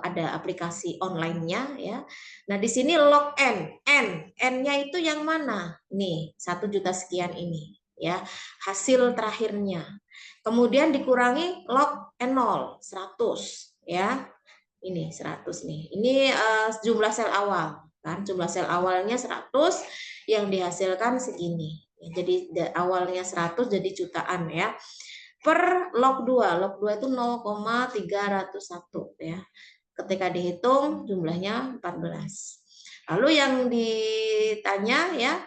ada aplikasi online-nya ya. Nah, di sini log N-nya itu yang mana? Nih, 1 juta sekian ini ya, hasil terakhirnya. Kemudian dikurangi log N0 100 ya. Ini 100 nih. Ini jumlah sel awal kan, jumlah sel awalnya 100 yang dihasilkan segini. Jadi awalnya 100 jadi jutaan ya. Per log 2. Log 2 itu 0,301 ya. Ketika dihitung jumlahnya 14. Lalu yang ditanya ya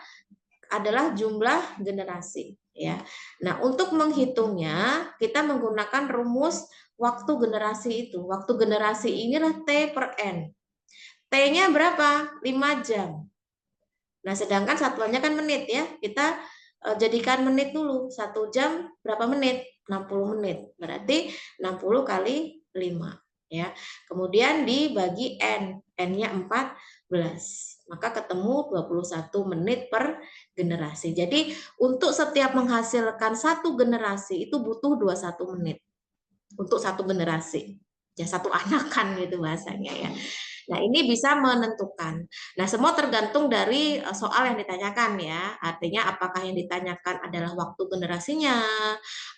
adalah jumlah generasi ya. Nah, untuk menghitungnya kita menggunakan rumus waktu generasi itu. Waktu generasi inilah T per N. T-nya berapa? 5 jam. Nah, sedangkan satuannya kan menit ya. Kita jadikan menit dulu. 1 jam berapa menit? 60 menit. Berarti 60 kali 5 ya. Kemudian dibagi N. N-nya 14. Maka ketemu 21 menit per generasi. Jadi untuk setiap menghasilkan 1 generasi itu butuh 21 menit. Untuk 1 generasi. Ya, 1 anakan gitu bahasanya ya. Nah, ini bisa menentukan. Nah, semua tergantung dari soal yang ditanyakan ya. Artinya apakah yang ditanyakan adalah waktu generasinya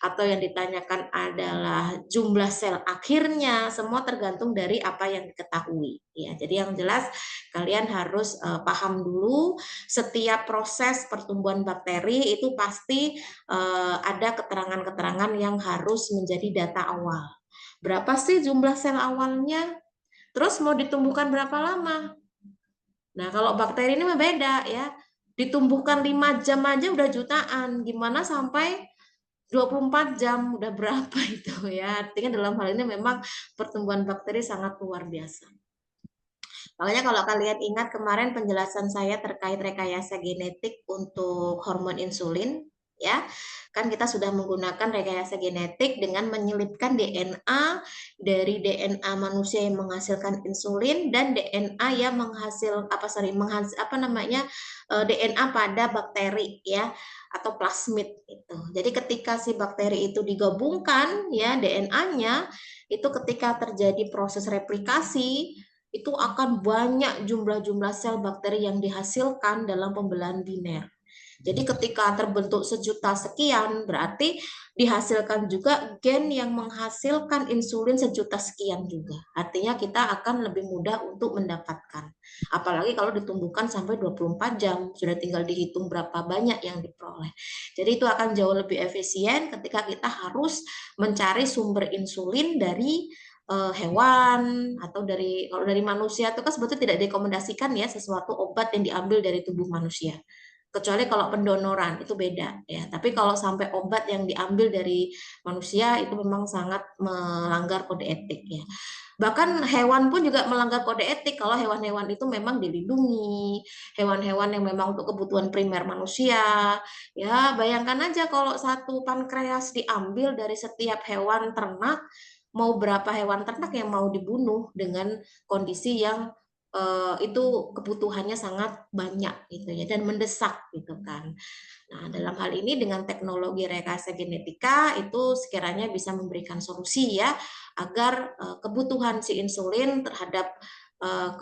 atau yang ditanyakan adalah jumlah sel akhirnya, semua tergantung dari apa yang diketahui ya. Jadi yang jelas kalian harus paham dulu setiap proses pertumbuhan bakteri itu pasti ada keterangan-keterangan yang harus menjadi data awal. Berapa sih jumlah sel awalnya? Terus mau ditumbuhkan berapa lama? Nah, kalau bakteri ini beda ya. Ditumbuhkan 5 jam aja udah jutaan. Gimana sampai 24 jam udah berapa itu ya. Artinya dalam hal ini memang pertumbuhan bakteri sangat luar biasa. Makanya kalau kalian ingat kemarin penjelasan saya terkait rekayasa genetik untuk hormon insulin, ya kan kita sudah menggunakan rekayasa genetik dengan menyelipkan DNA dari DNA manusia yang menghasilkan insulin dan DNA yang DNA pada bakteri ya atau plasmid itu. Jadi ketika si bakteri itu digabungkan ya DNA-nya itu ketika terjadi proses replikasi itu akan banyak jumlah sel bakteri yang dihasilkan dalam pembelahan biner. Jadi ketika terbentuk sejuta sekian, berarti dihasilkan juga gen yang menghasilkan insulin sejuta sekian juga. Artinya kita akan lebih mudah untuk mendapatkan. Apalagi kalau ditumbuhkan sampai 24 jam, sudah tinggal dihitung berapa banyak yang diperoleh. Jadi itu akan jauh lebih efisien ketika kita harus mencari sumber insulin dari hewan atau kalau dari manusia itu kan sebetulnya tidak direkomendasikan ya sesuatu obat yang diambil dari tubuh manusia. Kecuali kalau pendonoran itu beda ya. Tapi kalau sampai obat yang diambil dari manusia itu memang sangat melanggar kode etik ya. Bahkan hewan pun juga melanggar kode etik kalau hewan-hewan itu memang dilindungi, hewan-hewan yang memang untuk kebutuhan primer manusia. Ya, bayangkan aja kalau satu pankreas diambil dari setiap hewan ternak, mau berapa hewan ternak yang mau dibunuh dengan kondisi yang itu kebutuhannya sangat banyak gitu ya dan mendesak gitu kan. Nah, dalam hal ini dengan teknologi rekayasa genetika itu sekiranya bisa memberikan solusi ya agar kebutuhan si insulin terhadap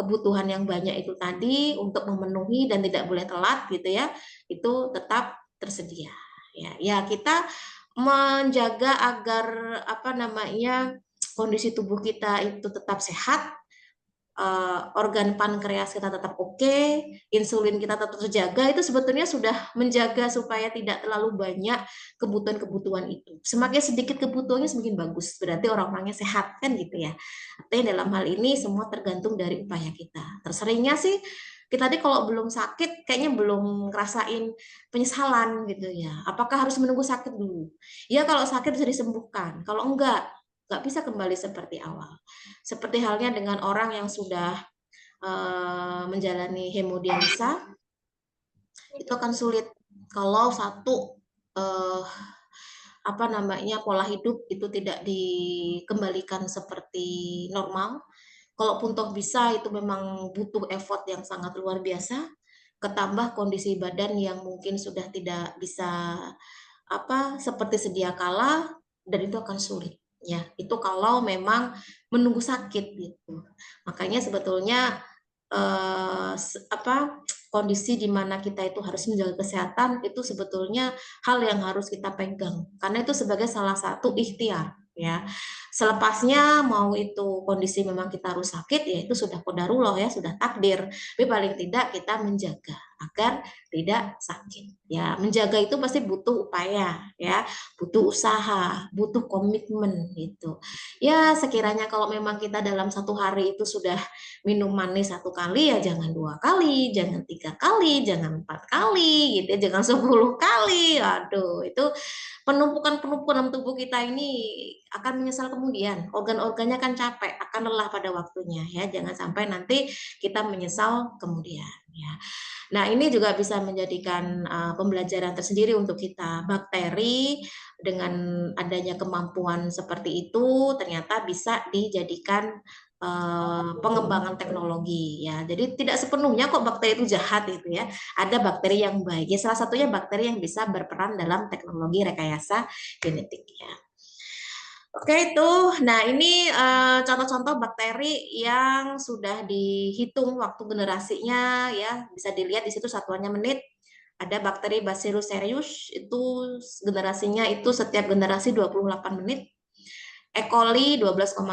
kebutuhan yang banyak itu tadi untuk memenuhi dan tidak boleh telat gitu ya, itu tetap tersedia. Ya, kita menjaga agar kondisi tubuh kita itu tetap sehat, organ pankreas kita tetap oke, insulin kita tetap terjaga, itu sebetulnya sudah menjaga supaya tidak terlalu banyak kebutuhan-kebutuhan itu. Semakin sedikit kebutuhannya semakin bagus, berarti orang-orangnya sehat kan gitu ya. Artinya dalam hal ini semua tergantung dari upaya kita. Terseringnya sih kita tadi kalau belum sakit kayaknya belum ngerasain penyesalan gitu ya. Apakah harus menunggu sakit dulu? Ya kalau sakit bisa disembuhkan, kalau enggak bisa kembali seperti awal. Seperti halnya dengan orang yang sudah menjalani hemodialisa, itu akan sulit kalau satu pola hidup itu tidak dikembalikan seperti normal. Kalaupun toh bisa, itu memang butuh effort yang sangat luar biasa, ketambah kondisi badan yang mungkin sudah tidak bisa seperti sedia kala, dan itu akan sulit. Ya, itu kalau memang menunggu sakit gitu. Makanya sebetulnya kondisi di mana kita itu harus menjaga kesehatan itu sebetulnya hal yang harus kita pegang karena itu sebagai salah satu ikhtiar ya. Selepasnya mau itu kondisi memang kita harus sakit ya itu sudah qadarullah ya, sudah takdir. Tapi paling tidak kita menjaga agar tidak sakit. Ya, menjaga itu pasti butuh upaya ya, butuh usaha, butuh komitmen gitu. Ya, sekiranya kalau memang kita dalam satu hari itu sudah minum manis 1 kali ya jangan 2 kali, jangan 3 kali, jangan 4 kali gitu ya, jangan 10 kali. Aduh, itu penumpukan dalam tubuh kita ini akan menyesal kemudian. Organ-organnya akan capek, akan lelah pada waktunya ya. Jangan sampai nanti kita menyesal kemudian ya. Nah, ini juga bisa menjadikan pembelajaran tersendiri untuk kita. Bakteri dengan adanya kemampuan seperti itu ternyata bisa dijadikan pengembangan teknologi ya. Jadi tidak sepenuhnya kok bakteri itu jahat itu ya. Ada bakteri yang baik. Ya, salah satunya bakteri yang bisa berperan dalam teknologi rekayasa genetik ya. Oke itu, nah ini contoh-contoh bakteri yang sudah dihitung waktu generasinya ya, bisa dilihat di situ satuannya menit. Ada bakteri Bacillus cereus itu generasinya itu setiap generasi 28 menit. E. coli 12,5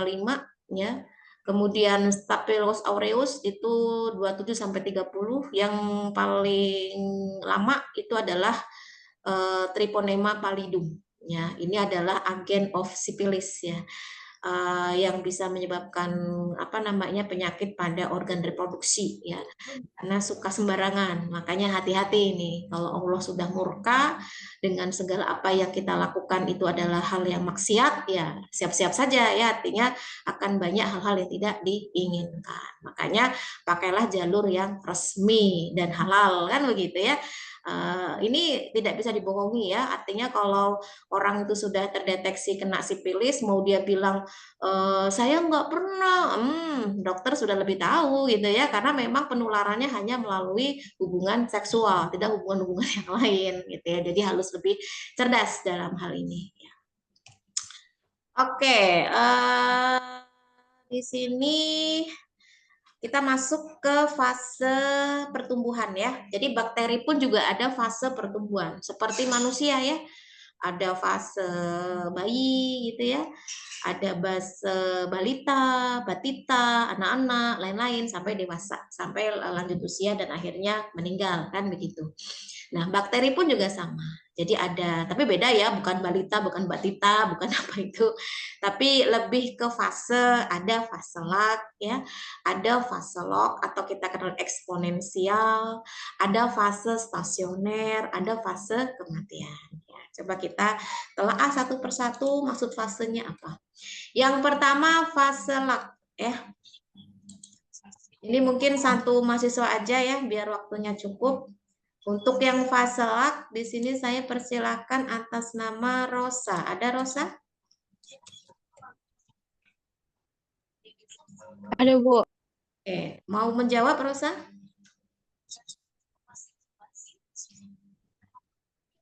ya. Kemudian Staphylococcus aureus itu 27 sampai 30, yang paling lama itu adalah Treponema pallidum. Ya, ini adalah agen of syphilis ya, yang bisa menyebabkan penyakit pada organ reproduksi ya, karena suka sembarangan. Makanya hati-hati nih, kalau Allah sudah murka dengan segala apa yang kita lakukan itu adalah hal yang maksiat ya, siap-siap saja ya, artinya akan banyak hal-hal yang tidak diinginkan. Makanya pakailah jalur yang resmi dan halal kan begitu ya. Ini tidak bisa dibohongi ya, artinya kalau orang itu sudah terdeteksi kena sipilis, mau dia bilang saya nggak pernah, dokter sudah lebih tahu gitu ya, karena memang penularannya hanya melalui hubungan seksual, tidak hubungan-hubungan yang lain gitu ya, jadi harus lebih cerdas dalam hal ini. Oke, di sini kita masuk ke fase pertumbuhan ya. Jadi bakteri pun juga ada fase pertumbuhan, seperti manusia ya. Ada fase bayi gitu ya, ada fase balita, batita, anak-anak, lain-lain sampai dewasa, sampai lanjut usia dan akhirnya meninggal kan begitu. Nah, bakteri pun juga sama. Jadi ada, tapi beda ya, bukan balita, bukan batita, bukan apa itu. Tapi lebih ke fase, ada fase lag ya, ada fase log atau kita kenal eksponensial, ada fase stasioner, ada fase kematian. Ya, coba kita telah satu persatu maksud fasenya apa. Yang pertama fase lag ya. Ini mungkin satu mahasiswa aja ya, biar waktunya cukup. Untuk yang fase lag, di sini saya persilakan atas nama Rosa. Ada Rosa? Ada, Bu. Oke, mau menjawab Rosa?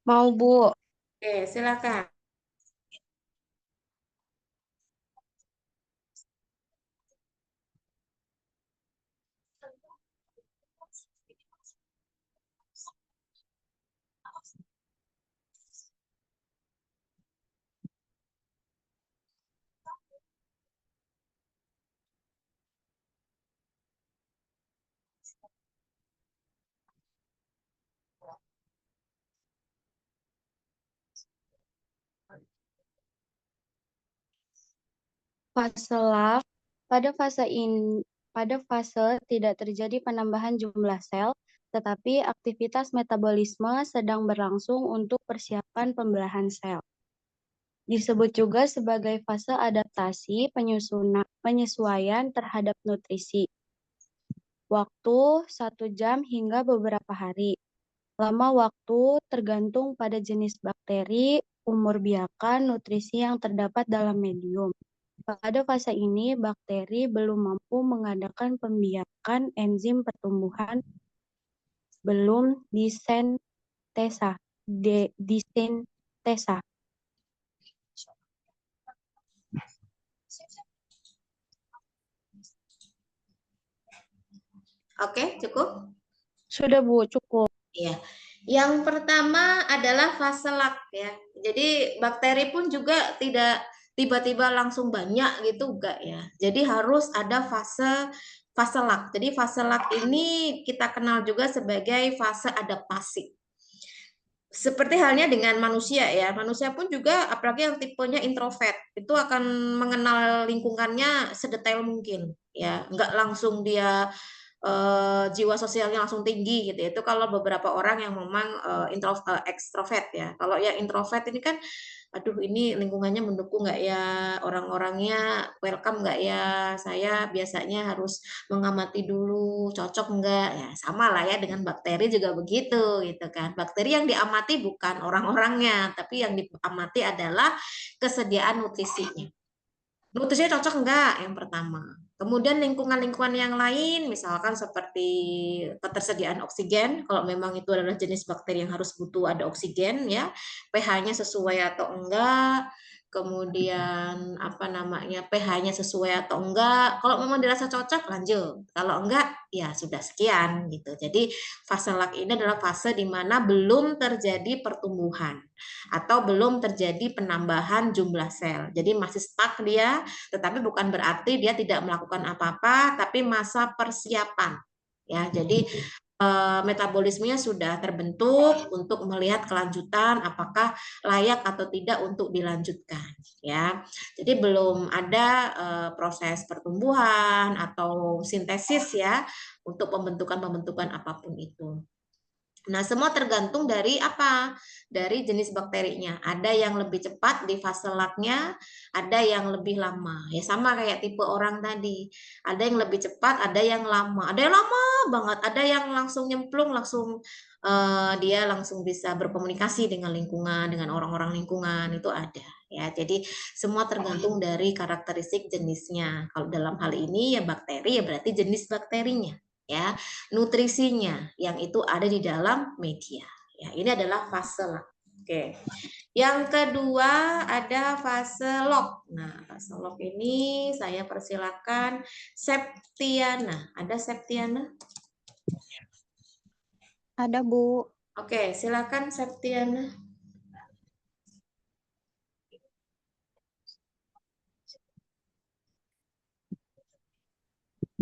Mau, Bu. Oke, silakan. Fase lag, pada fase tidak terjadi penambahan jumlah sel, tetapi aktivitas metabolisme sedang berlangsung untuk persiapan pembelahan sel. Disebut juga sebagai fase adaptasi penyesuaian terhadap nutrisi. Waktu 1 jam hingga beberapa hari. Lama waktu tergantung pada jenis bakteri, umur biakan, nutrisi yang terdapat dalam medium. Pada fase ini, bakteri belum mampu mengadakan pembiakan enzim pertumbuhan, belum disintesa. Oke, cukup? Sudah, Bu, cukup. Iya. Yang pertama adalah fase lag ya. Jadi bakteri pun juga tidak tiba-tiba langsung banyak gitu enggak ya. Jadi harus ada fase lag. Jadi fase lag ini kita kenal juga sebagai fase adaptasi. Seperti halnya dengan manusia ya. Manusia pun juga apalagi yang tipenya introvert itu akan mengenal lingkungannya sedetail mungkin ya. Enggak langsung dia jiwa sosialnya langsung tinggi gitu. Itu kalau beberapa orang yang memang ekstrovert ya. Kalau yang introvert ini kan, aduh ini lingkungannya mendukung nggak ya, orang-orangnya welcome nggak ya, saya biasanya harus mengamati dulu, cocok nggak ya, sama lah ya dengan bakteri juga begitu gitu kan. Bakteri yang diamati bukan orang-orangnya, tapi yang diamati adalah kesediaan nutrisinya. Nutrisinya cocok enggak yang pertama. Kemudian lingkungan-lingkungan yang lain, misalkan seperti ketersediaan oksigen, kalau memang itu adalah jenis bakteri yang harus butuh ada oksigen ya, pH-nya sesuai atau enggak. kemudian apa namanya pH-nya sesuai atau enggak. Kalau memang dirasa cocok lanjut, kalau enggak ya sudah sekian gitu. Jadi fase lag ini adalah fase di mana belum terjadi pertumbuhan atau belum terjadi penambahan jumlah sel. Jadi masih stuck dia, tetapi bukan berarti dia tidak melakukan apa-apa, tapi masa persiapan. Ya, jadi metabolismenya sudah terbentuk untuk melihat kelanjutan apakah layak atau tidak untuk dilanjutkan ya. Jadi belum ada proses pertumbuhan atau sintesis ya untuk pembentukan apapun itu. Nah, semua tergantung dari apa? Dari jenis bakterinya. Ada yang lebih cepat di fase lagnya, ada yang lebih lama. Ya sama kayak tipe orang tadi. Ada yang lebih cepat, ada yang lama. Ada yang lama banget, ada yang langsung nyemplung, langsung dia langsung bisa berkomunikasi dengan lingkungan, dengan orang-orang lingkungan, itu ada. Ya, jadi semua tergantung dari karakteristik jenisnya. Kalau dalam hal ini ya bakteri ya berarti jenis bakterinya. Ya, nutrisinya yang itu ada di dalam media. Ya, ini adalah fase lag. Oke. Yang kedua ada fase log. Nah, fase log ini saya persilakan Septiana. Ada Septiana? Ada, Bu. Oke, silakan Septiana.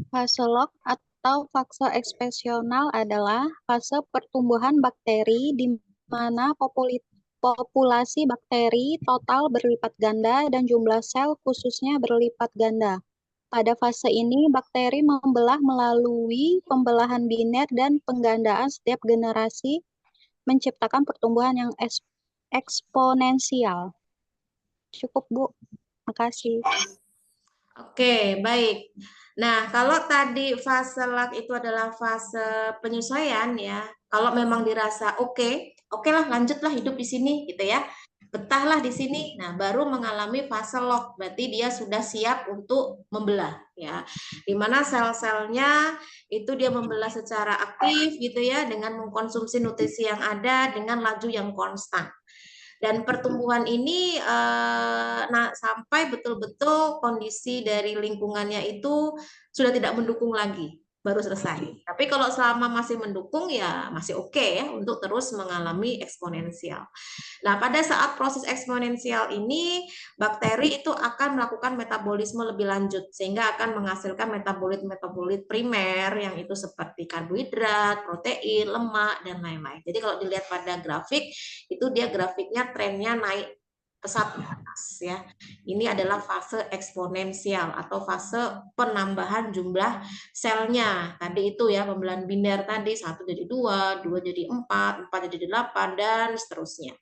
Fase log atau fase ekspansional adalah fase pertumbuhan bakteri di mana populasi bakteri total berlipat ganda dan jumlah sel khususnya berlipat ganda. Pada fase ini, bakteri membelah melalui pembelahan biner dan penggandaan setiap generasi, menciptakan pertumbuhan yang eksponensial. Cukup, Bu. Makasih. Oke, baik. Nah, kalau tadi fase lag itu adalah fase penyesuaian ya. Kalau memang dirasa oke lah lanjutlah hidup di sini gitu ya. Betahlah di sini. Nah, baru mengalami fase log. Berarti dia sudah siap untuk membelah ya. Di mana sel-selnya itu dia membelah secara aktif gitu ya dengan mengkonsumsi nutrisi yang ada dengan laju yang konstan. Dan pertumbuhan ini sampai betul-betul kondisi dari lingkungannya itu sudah tidak mendukung lagi, baru selesai. Tapi kalau selama masih mendukung ya masih oke ya untuk terus mengalami eksponensial. Nah, pada saat proses eksponensial ini bakteri itu akan melakukan metabolisme lebih lanjut sehingga akan menghasilkan metabolit-metabolit primer yang itu seperti karbohidrat, protein, lemak dan lain-lain. Jadi kalau dilihat pada grafik itu dia grafiknya trennya naik pesat ke atas ya. Ini adalah fase eksponensial atau fase penambahan jumlah selnya. Tadi itu ya pembelahan biner tadi 1 jadi 2, 2 jadi 4, 4 jadi 8 dan seterusnya.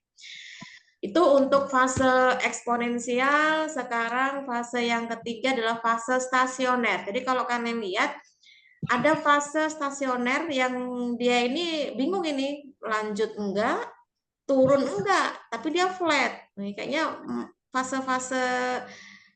Itu untuk fase eksponensial. Sekarang fase yang ketiga adalah fase stasioner. Jadi kalau kalian lihat ada fase stasioner yang dia ini bingung ini lanjut enggak, turun enggak, tapi dia flat. Nah, kayaknya fase-fase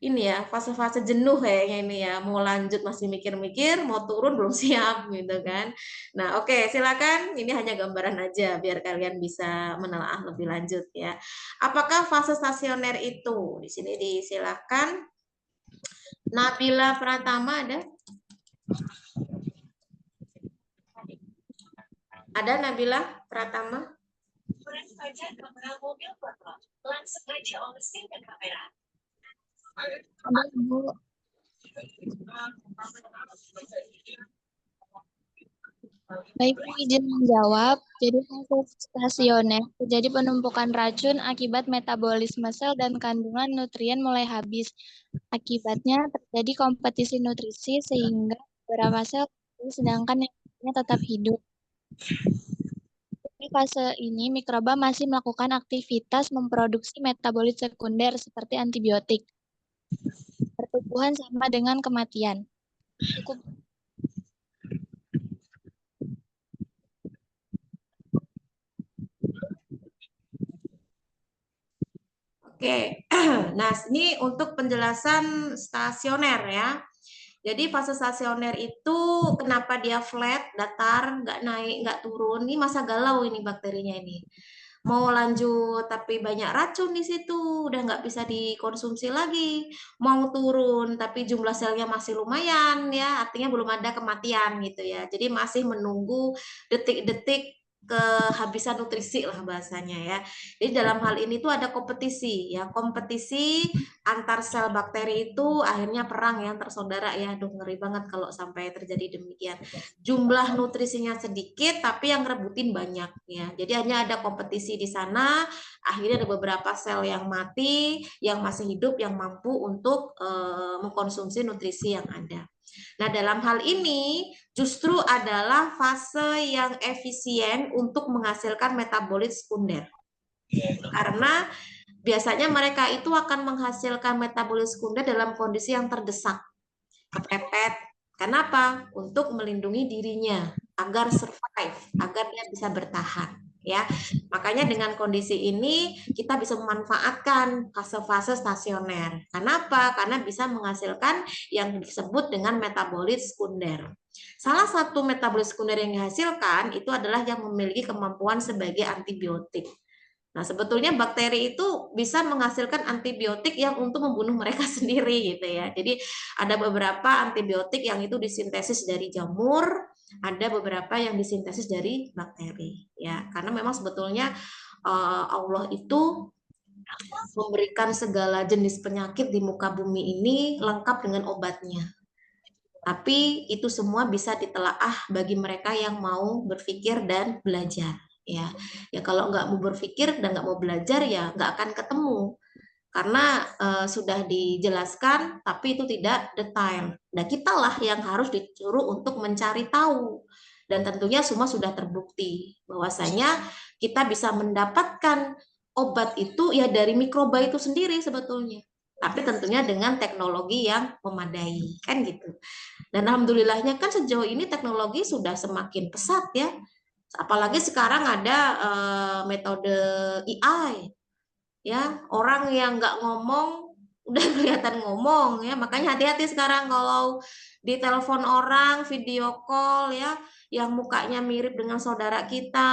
ini ya, fase-fase jenuh kayaknya ini ya, mau lanjut masih mikir-mikir, mau turun belum siap gitu kan. Nah, oke, silakan. Ini hanya gambaran aja biar kalian bisa menelaah lebih lanjut ya. Apakah fase stasioner itu? Di sini disilakan. Nabila Pratama ada? Ada Nabila Pratama? Baik, Bu, izin menjawab. Jadi fase stasioner terjadi penumpukan racun akibat metabolisme sel dan kandungan nutrien mulai habis. Akibatnya terjadi kompetisi nutrisi sehingga beberapa sel sedangkan yang lainnya tetap hidup. Di fase ini mikroba masih melakukan aktivitas memproduksi metabolit sekunder seperti antibiotik. Pertumbuhan sama dengan kematian. Cukup. Oke, nah ini untuk penjelasan stasioner ya. Jadi fase stasioner itu kenapa dia flat, datar, nggak naik, nggak turun. Ini masa galau ini bakterinya ini. Mau lanjut tapi banyak racun di situ, udah nggak bisa dikonsumsi lagi. Mau turun tapi jumlah selnya masih lumayan ya, artinya belum ada kematian gitu ya. Jadi masih menunggu detik-detik kehabisan nutrisi lah bahasanya ya. Jadi dalam hal ini tuh ada kompetisi ya, kompetisi antar sel bakteri itu akhirnya perang ya antar saudara ya. Aduh ngeri banget kalau sampai terjadi demikian. Jumlah nutrisinya sedikit tapi yang rebutin banyak ya. Jadi hanya ada kompetisi di sana, akhirnya ada beberapa sel yang mati, yang masih hidup yang mampu untuk mengkonsumsi nutrisi yang ada. Nah, dalam hal ini justru adalah fase yang efisien untuk menghasilkan metabolit sekunder. Karena biasanya mereka itu akan menghasilkan metabolit sekunder dalam kondisi yang terdesak, kepepet. Kenapa? Untuk melindungi dirinya agar survive, agar dia bisa bertahan. Ya, makanya dengan kondisi ini kita bisa memanfaatkan fase-fase stasioner. Kenapa? Karena bisa menghasilkan yang disebut dengan metabolit sekunder. Salah satu metabolit sekunder yang dihasilkan itu adalah yang memiliki kemampuan sebagai antibiotik. Nah, sebetulnya bakteri itu bisa menghasilkan antibiotik yang untuk membunuh mereka sendiri gitu ya. Jadi ada beberapa antibiotik yang itu disintesis dari jamur, ada beberapa yang disintesis dari bakteri ya. Karena memang sebetulnya Allah itu memberikan segala jenis penyakit di muka bumi ini lengkap dengan obatnya. Tapi itu semua bisa ditelaah bagi mereka yang mau berpikir dan belajar. Ya kalau nggak mau berpikir dan nggak mau belajar ya nggak akan ketemu karena sudah dijelaskan tapi itu tidak detail. Nah kitalah yang harus disuruh untuk mencari tahu dan tentunya semua sudah terbukti bahwasanya kita bisa mendapatkan obat itu ya dari mikroba itu sendiri sebetulnya. Tapi tentunya dengan teknologi yang memadai kan gitu. Dan alhamdulillahnya kan sejauh ini teknologi sudah semakin pesat ya. Apalagi sekarang ada metode AI, ya orang yang nggak ngomong udah kelihatan ngomong ya. Makanya hati-hati sekarang kalau di telepon orang, video call ya, yang mukanya mirip dengan saudara kita,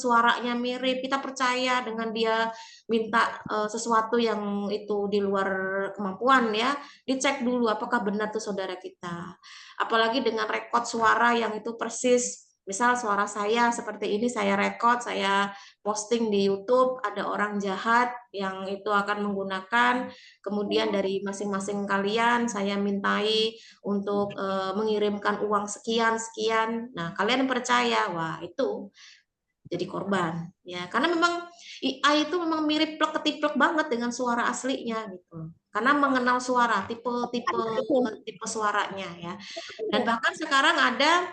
suaranya mirip, kita percaya dengan dia minta sesuatu yang itu di luar kemampuan ya, dicek dulu apakah benar tuh saudara kita. Apalagi dengan rekod suara yang itu persis. Misal suara saya seperti ini saya rekod, saya posting di YouTube, ada orang jahat yang itu akan menggunakan, kemudian dari masing-masing kalian saya mintai untuk mengirimkan uang sekian. Nah, kalian percaya, wah itu jadi korban ya. Karena memang AI itu memang mirip plek ketiplek banget dengan suara aslinya gitu. Karena mengenal suara, tipe suaranya ya. Dan bahkan sekarang ada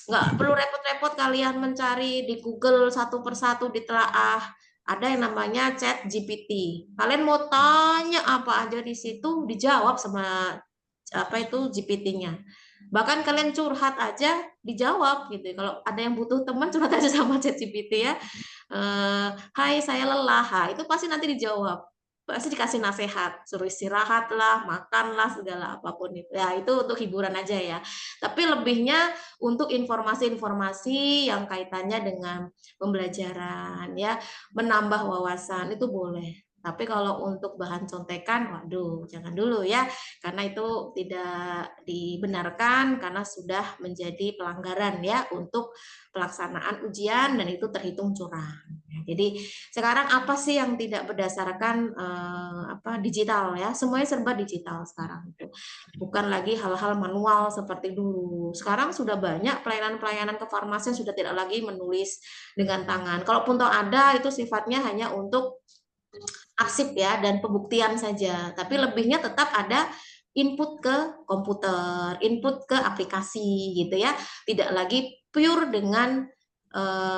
nggak perlu repot-repot kalian mencari di Google satu persatu ditelaah. Ada yang namanya Chat GPT. Kalian mau tanya apa aja di situ dijawab sama apa itu GPT-nya. Bahkan kalian curhat aja dijawab gitu. Kalau ada yang butuh teman curhat aja sama Chat GPT ya. Hai saya lelah, itu pasti nanti dijawab. Pasti dikasih nasihat, suruh istirahat lah, makan lah, segala apapun itu. Ya itu untuk hiburan aja ya. Tapi lebihnya untuk informasi-informasi yang kaitannya dengan pembelajaran ya, menambah wawasan itu boleh. Tapi kalau untuk bahan contekan, waduh, jangan dulu ya, karena itu tidak dibenarkan karena sudah menjadi pelanggaran ya untuk pelaksanaan ujian dan itu terhitung curang. Jadi sekarang apa sih yang tidak berdasarkan digital ya? Semuanya serba digital sekarang itu. Bukan lagi hal-hal manual seperti dulu. Sekarang sudah banyak pelayanan-pelayanan kefarmasian sudah tidak lagi menulis dengan tangan. Kalaupun toh ada itu sifatnya hanya untuk arsip ya dan pembuktian saja. Tapi lebihnya tetap ada input ke komputer, input ke aplikasi gitu ya. Tidak lagi pure dengan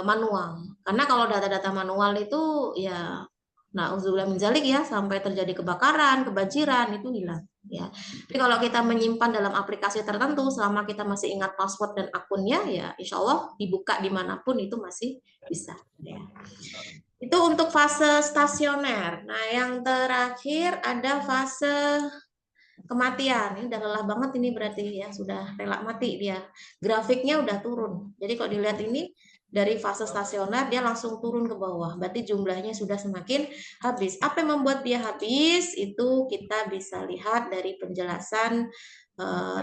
manual. Karena kalau data-data manual itu ya na'udzubillah min dzalik ya sampai terjadi kebakaran, kebanjiran itu hilang ya. Tapi kalau kita menyimpan dalam aplikasi tertentu selama kita masih ingat password dan akunnya ya insya Allah dibuka dimanapun itu masih bisa ya. Itu untuk fase stasioner. Nah, yang terakhir ada fase kematian. Ini udah lelah banget ini berarti ya, sudah rela mati dia. Grafiknya udah turun. Jadi kalau dilihat ini dari fase stasioner dia langsung turun ke bawah. Berarti jumlahnya sudah semakin habis. Apa yang membuat dia habis? Itu kita bisa lihat dari penjelasan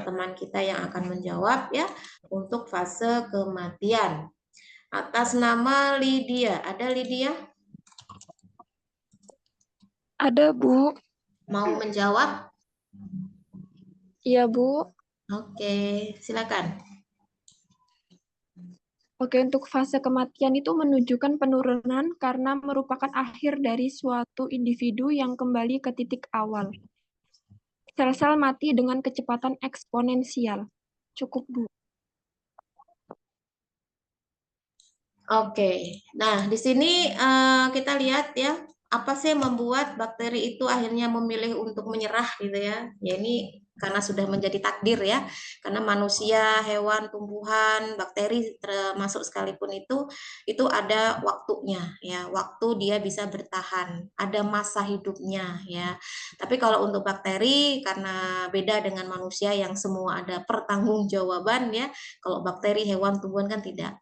teman kita yang akan menjawab ya untuk fase kematian. Atas nama Lydia, ada Lydia? Ada, Bu. Mau menjawab? Iya, Bu. Oke, silakan. Oke, untuk fase kematian itu menunjukkan penurunan karena merupakan akhir dari suatu individu yang kembali ke titik awal. Sel-sel mati dengan kecepatan eksponensial. Cukup, Bu. Oke, nah di sini kita lihat ya, apa sih yang membuat bakteri itu akhirnya memilih untuk menyerah gitu ya? Ya ini karena sudah menjadi takdir ya, karena manusia, hewan, tumbuhan, bakteri termasuk sekalipun itu ada waktunya ya, waktu dia bisa bertahan, ada masa hidupnya ya. Tapi kalau untuk bakteri karena beda dengan manusia yang semua ada pertanggungjawaban ya, kalau bakteri, hewan, tumbuhan kan tidak.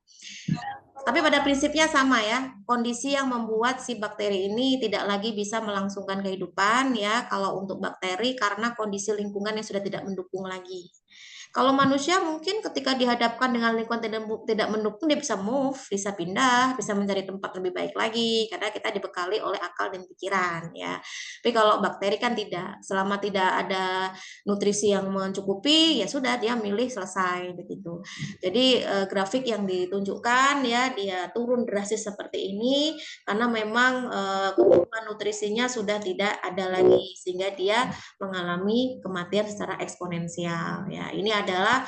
Tapi pada prinsipnya sama ya, kondisi yang membuat si bakteri ini tidak lagi bisa melangsungkan kehidupan ya, kalau untuk bakteri karena kondisi lingkungan yang sudah tidak mendukung lagi. Kalau manusia mungkin ketika dihadapkan dengan lingkungan tidak mendukung, dia bisa move, bisa pindah, bisa mencari tempat lebih baik lagi, karena kita dibekali oleh akal dan pikiran ya. Tapi kalau bakteri kan tidak, selama tidak ada nutrisi yang mencukupi, ya sudah dia milih selesai begitu. Jadi grafik yang ditunjukkan ya, dia turun drastis seperti ini karena memang kebutuhan nutrisinya sudah tidak ada lagi, sehingga dia mengalami kematian secara eksponensial ya. Ini adalah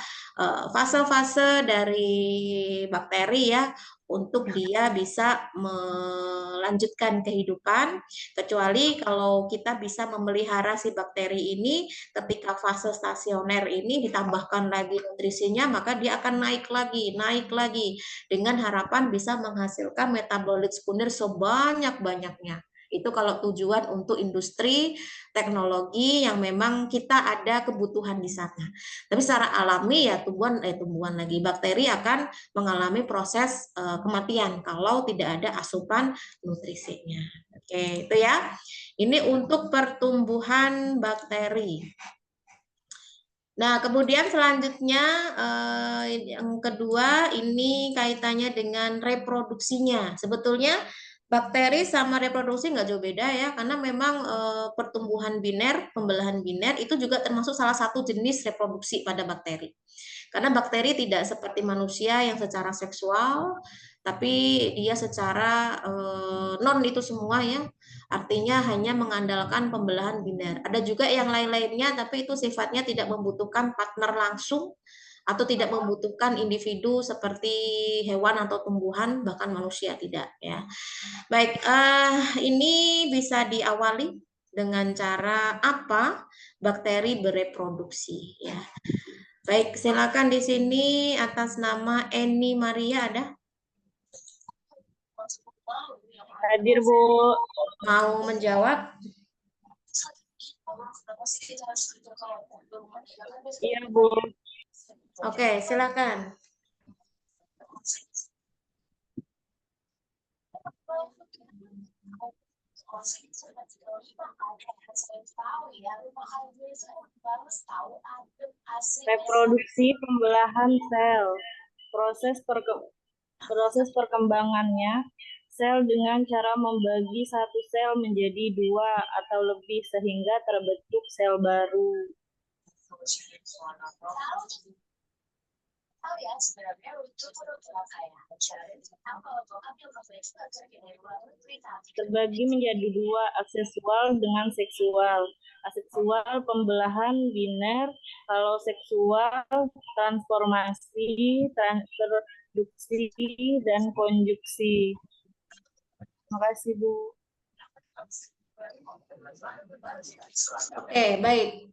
fase-fase dari bakteri ya untuk dia bisa melanjutkan kehidupan, kecuali kalau kita bisa memelihara si bakteri ini ketika fase stasioner ini ditambahkan lagi nutrisinya, maka dia akan naik lagi dengan harapan bisa menghasilkan metabolit sekunder sebanyak-banyaknya. Itu kalau tujuan untuk industri teknologi yang memang kita ada kebutuhan di sana. Tapi secara alami ya tumbuhan lagi bakteri akan mengalami proses kematian kalau tidak ada asupan nutrisinya. Oke, itu ya. Ini untuk pertumbuhan bakteri. Nah, kemudian selanjutnya yang kedua ini kaitannya dengan reproduksinya. Sebetulnya bakteri sama reproduksi nggak jauh beda ya, karena memang pertumbuhan biner, pembelahan biner itu juga termasuk salah satu jenis reproduksi pada bakteri. Karena bakteri tidak seperti manusia yang secara seksual, tapi dia secara non itu semua ya, artinya hanya mengandalkan pembelahan biner. Ada juga yang lain-lainnya, tapi itu sifatnya tidak membutuhkan partner langsung, atau tidak membutuhkan individu seperti hewan atau tumbuhan, bahkan manusia tidak ya. Baik, ini bisa diawali dengan cara apa bakteri bereproduksi ya. Baik, silakan di sini atas nama Eni Maria ada? Hadir, Bu. Mau menjawab? Iya, Bu. Oke, silakan. Reproduksi pembelahan sel. Proses perkembangannya, sel dengan cara membagi satu sel menjadi dua atau lebih sehingga terbentuk sel baru. Terbagi menjadi dua, aseksual dengan seksual. Aseksual pembelahan biner, kalau seksual transformasi, transduksi, dan konjuksi. Terima kasih, Bu. Oke, baik.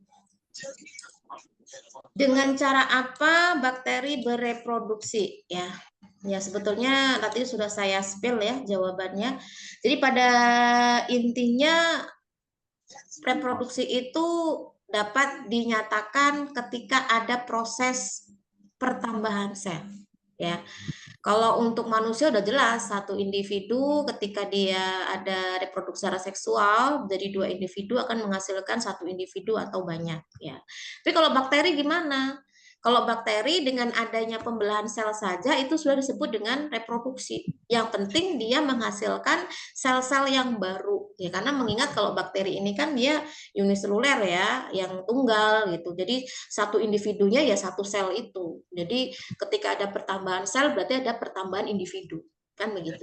Dengan cara apa bakteri bereproduksi ya? Ya sebetulnya tadi sudah saya spill ya jawabannya. Jadi pada intinya reproduksi itu dapat dinyatakan ketika ada proses pertambahan sel ya. Kalau untuk manusia udah jelas, satu individu ketika dia ada reproduksi secara seksual, dari 2 individu akan menghasilkan satu individu atau banyak ya. Tapi kalau bakteri gimana? Kalau bakteri dengan adanya pembelahan sel saja itu sudah disebut dengan reproduksi. Yang penting dia menghasilkan sel-sel yang baru ya, karena mengingat kalau bakteri ini kan dia uniseluler ya, yang tunggal gitu. Jadi satu individunya ya satu sel itu. Jadi ketika ada pertambahan sel berarti ada pertambahan individu, kan begitu.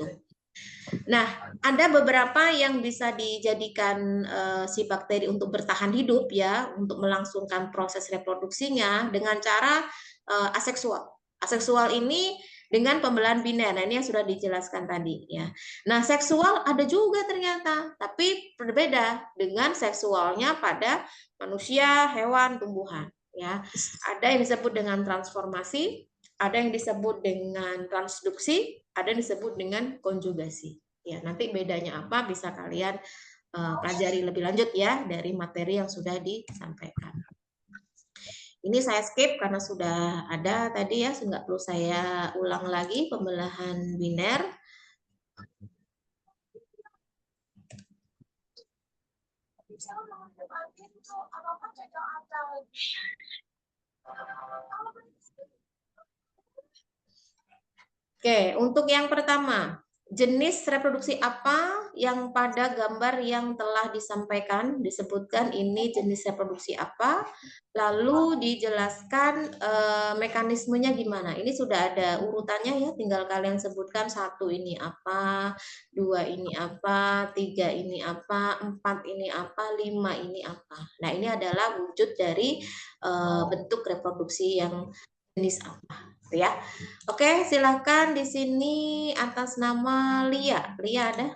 Nah, ada beberapa yang bisa dijadikan si bakteri untuk bertahan hidup ya, untuk melangsungkan proses reproduksinya dengan cara aseksual. Aseksual ini dengan pembelahan biner. Nah, ini yang sudah dijelaskan tadi ya. Nah, seksual ada juga ternyata, tapi berbeda dengan seksualnya pada manusia, hewan, tumbuhan ya. Ada yang disebut dengan transformasi, ada yang disebut dengan transduksi, ada yang disebut dengan konjugasi. Ya, nanti bedanya apa bisa kalian pelajari lebih lanjut ya dari materi yang sudah disampaikan. Ini saya skip karena sudah ada tadi ya, nggak perlu saya ulang lagi pembelahan biner. Oke, untuk yang pertama, jenis reproduksi apa yang pada gambar yang telah disampaikan disebutkan ini jenis reproduksi apa, lalu dijelaskan mekanismenya gimana. Ini sudah ada urutannya ya, tinggal kalian sebutkan 1 ini apa, 2 ini apa, 3 ini apa, 4 ini apa, 5 ini apa. Nah, ini adalah wujud dari bentuk reproduksi yang jenis apa ya. Oke, silakan di sini atas nama Lia. Lia ada?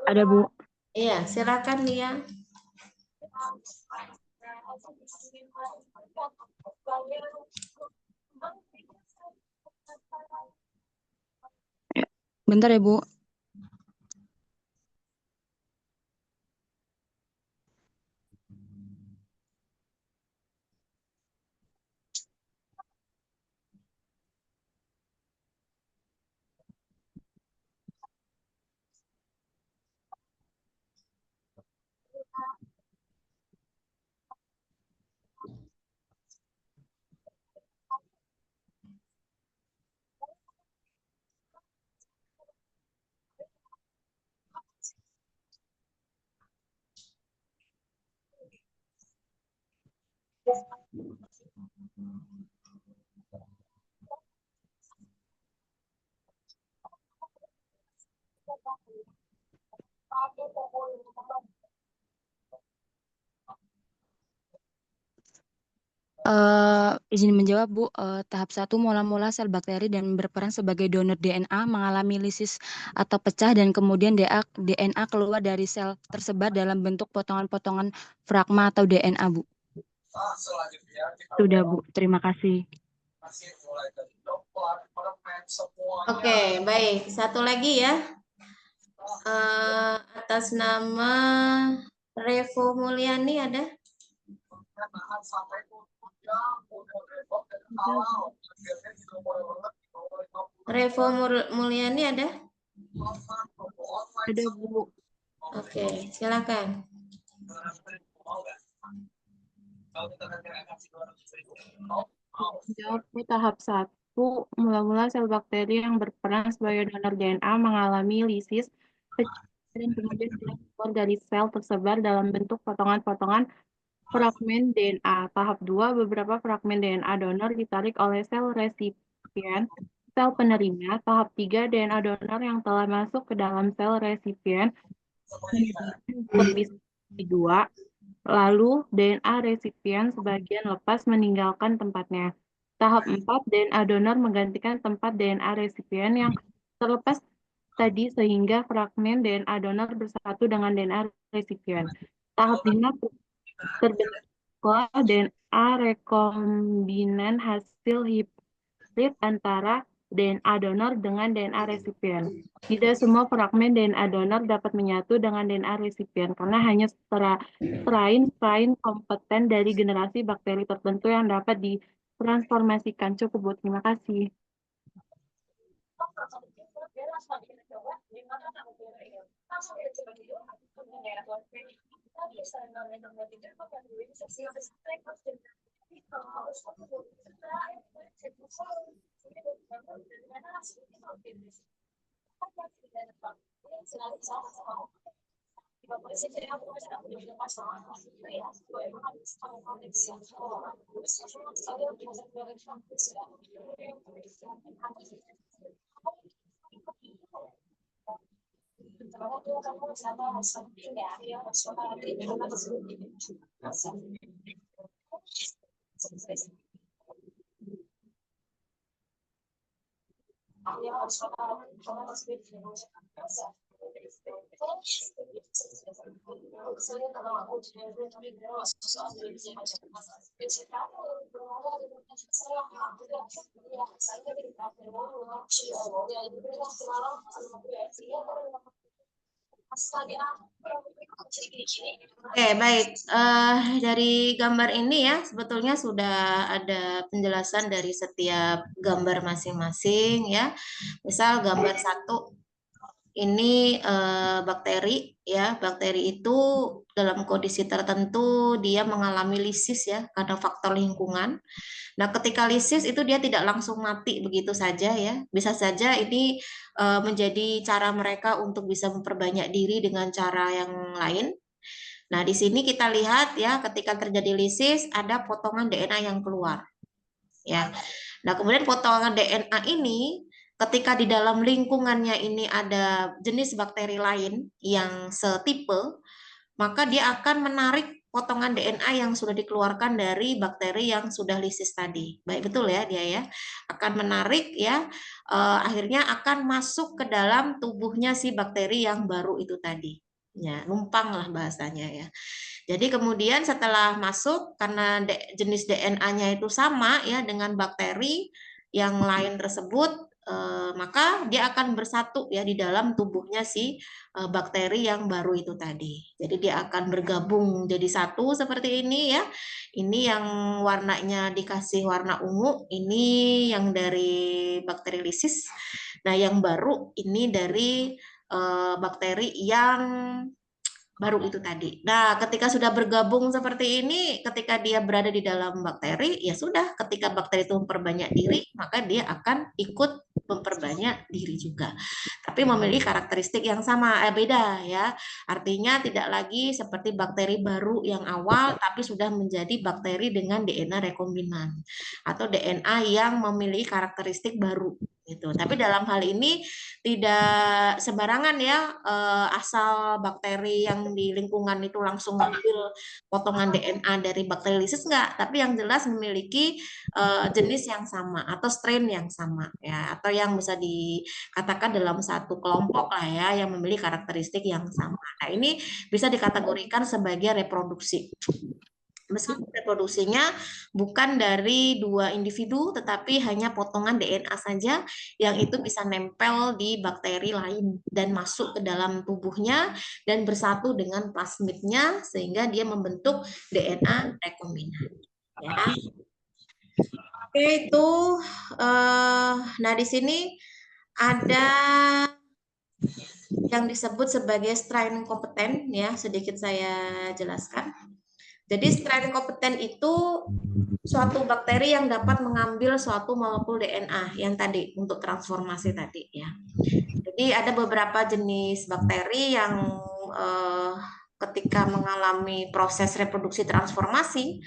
Ada, Bu. Iya, silakan Lia. Bentar ya, Bu. Izin menjawab, Bu. Tahap 1 mula-mula sel bakteri dan berperan sebagai donor DNA mengalami lisis atau pecah dan kemudian DNA keluar dari sel tersebar dalam bentuk potongan-potongan fragma atau DNA, Bu. Sudah, Bu. Terima kasih. Oke, baik. Satu lagi ya. Atas nama Revo Mulyani ada? Revo Mulyani ada? Ada, Bu. Oke, silakan. Jawab di tahap 1, mula-mula sel bakteri yang berperan sebagai donor DNA mengalami lisis, pecah, dan kemudian keluar dari sel tersebar dalam bentuk potongan-potongan fragmen DNA. Tahap 2, beberapa fragmen DNA donor ditarik oleh sel resipien, sel penerima. Tahap 3, DNA donor yang telah masuk ke dalam sel resipien berpisah di 2. Lalu, DNA resipien sebagian lepas meninggalkan tempatnya. Tahap 4, DNA donor menggantikan tempat DNA resipien yang terlepas tadi sehingga fragmen DNA donor bersatu dengan DNA resipien. Tahap 5, terbentuklah DNA rekombinan hasil hibrid antara DNA donor dengan DNA resipien. Tidak semua fragmen DNA donor dapat menyatu dengan DNA resipien karena hanya strain kompeten dari generasi bakteri tertentu yang dapat ditransformasikan. Cukup, Bu. Terima kasih. Oke, baik. Dari gambar ini ya, sebetulnya sudah ada penjelasan dari setiap gambar masing-masing ya. Misal gambar 1 ini bakteri ya. Bakteri itu dalam kondisi tertentu dia mengalami lisis ya karena faktor lingkungan. Nah, ketika lisis itu dia tidak langsung mati begitu saja ya. Bisa saja ini menjadi cara mereka untuk bisa memperbanyak diri dengan cara yang lain. Nah, di sini kita lihat ya, ketika terjadi lisis ada potongan DNA yang keluar. Ya. Nah, kemudian potongan DNA ini ketika di dalam lingkungannya ini ada jenis bakteri lain yang setipe, maka dia akan menarik potongan DNA yang sudah dikeluarkan dari bakteri yang sudah lisis tadi. Baik, betul ya dia ya. Akan menarik ya, akhirnya akan masuk ke dalam tubuhnya si bakteri yang baru itu tadi. Ya, numpang lah bahasanya ya. Jadi kemudian setelah masuk, karena jenis DNA-nya itu sama ya dengan bakteri yang lain tersebut, maka dia akan bersatu ya di dalam tubuhnya si bakteri yang baru itu tadi. Jadi dia akan bergabung jadi satu seperti ini ya. Ini yang warnanya dikasih warna ungu, ini yang dari bakteri lisis. Nah, yang baru ini dari bakteri yang baru itu tadi. Nah, ketika sudah bergabung seperti ini, ketika dia berada di dalam bakteri, ya sudah, ketika bakteri itu memperbanyak diri, maka dia akan ikut memperbanyak diri juga. Tapi memiliki karakteristik yang sama, beda ya. Artinya tidak lagi seperti bakteri baru yang awal, tapi sudah menjadi bakteri dengan DNA rekombinan atau DNA yang memiliki karakteristik baru. Gitu. Tapi dalam hal ini tidak sembarangan ya, asal bakteri yang di lingkungan itu langsung mengambil potongan DNA dari bakteri lisis enggak, tapi yang jelas memiliki jenis yang sama atau strain yang sama ya, atau yang bisa dikatakan dalam satu kelompok lah ya yang memiliki karakteristik yang sama. Nah, ini bisa dikategorikan sebagai reproduksi. Meskipun reproduksinya bukan dari dua individu, tetapi hanya potongan DNA saja yang itu bisa nempel di bakteri lain dan masuk ke dalam tubuhnya dan bersatu dengan plasmidnya sehingga dia membentuk DNA rekombinan. Ya. Oke, itu. Nah, di sini ada yang disebut sebagai strain kompeten ya, sedikit saya jelaskan. Jadi strain kompeten itu suatu bakteri yang dapat mengambil suatu molekul DNA yang tadi untuk transformasi tadi ya. Jadi ada beberapa jenis bakteri yang ketika mengalami proses reproduksi transformasi,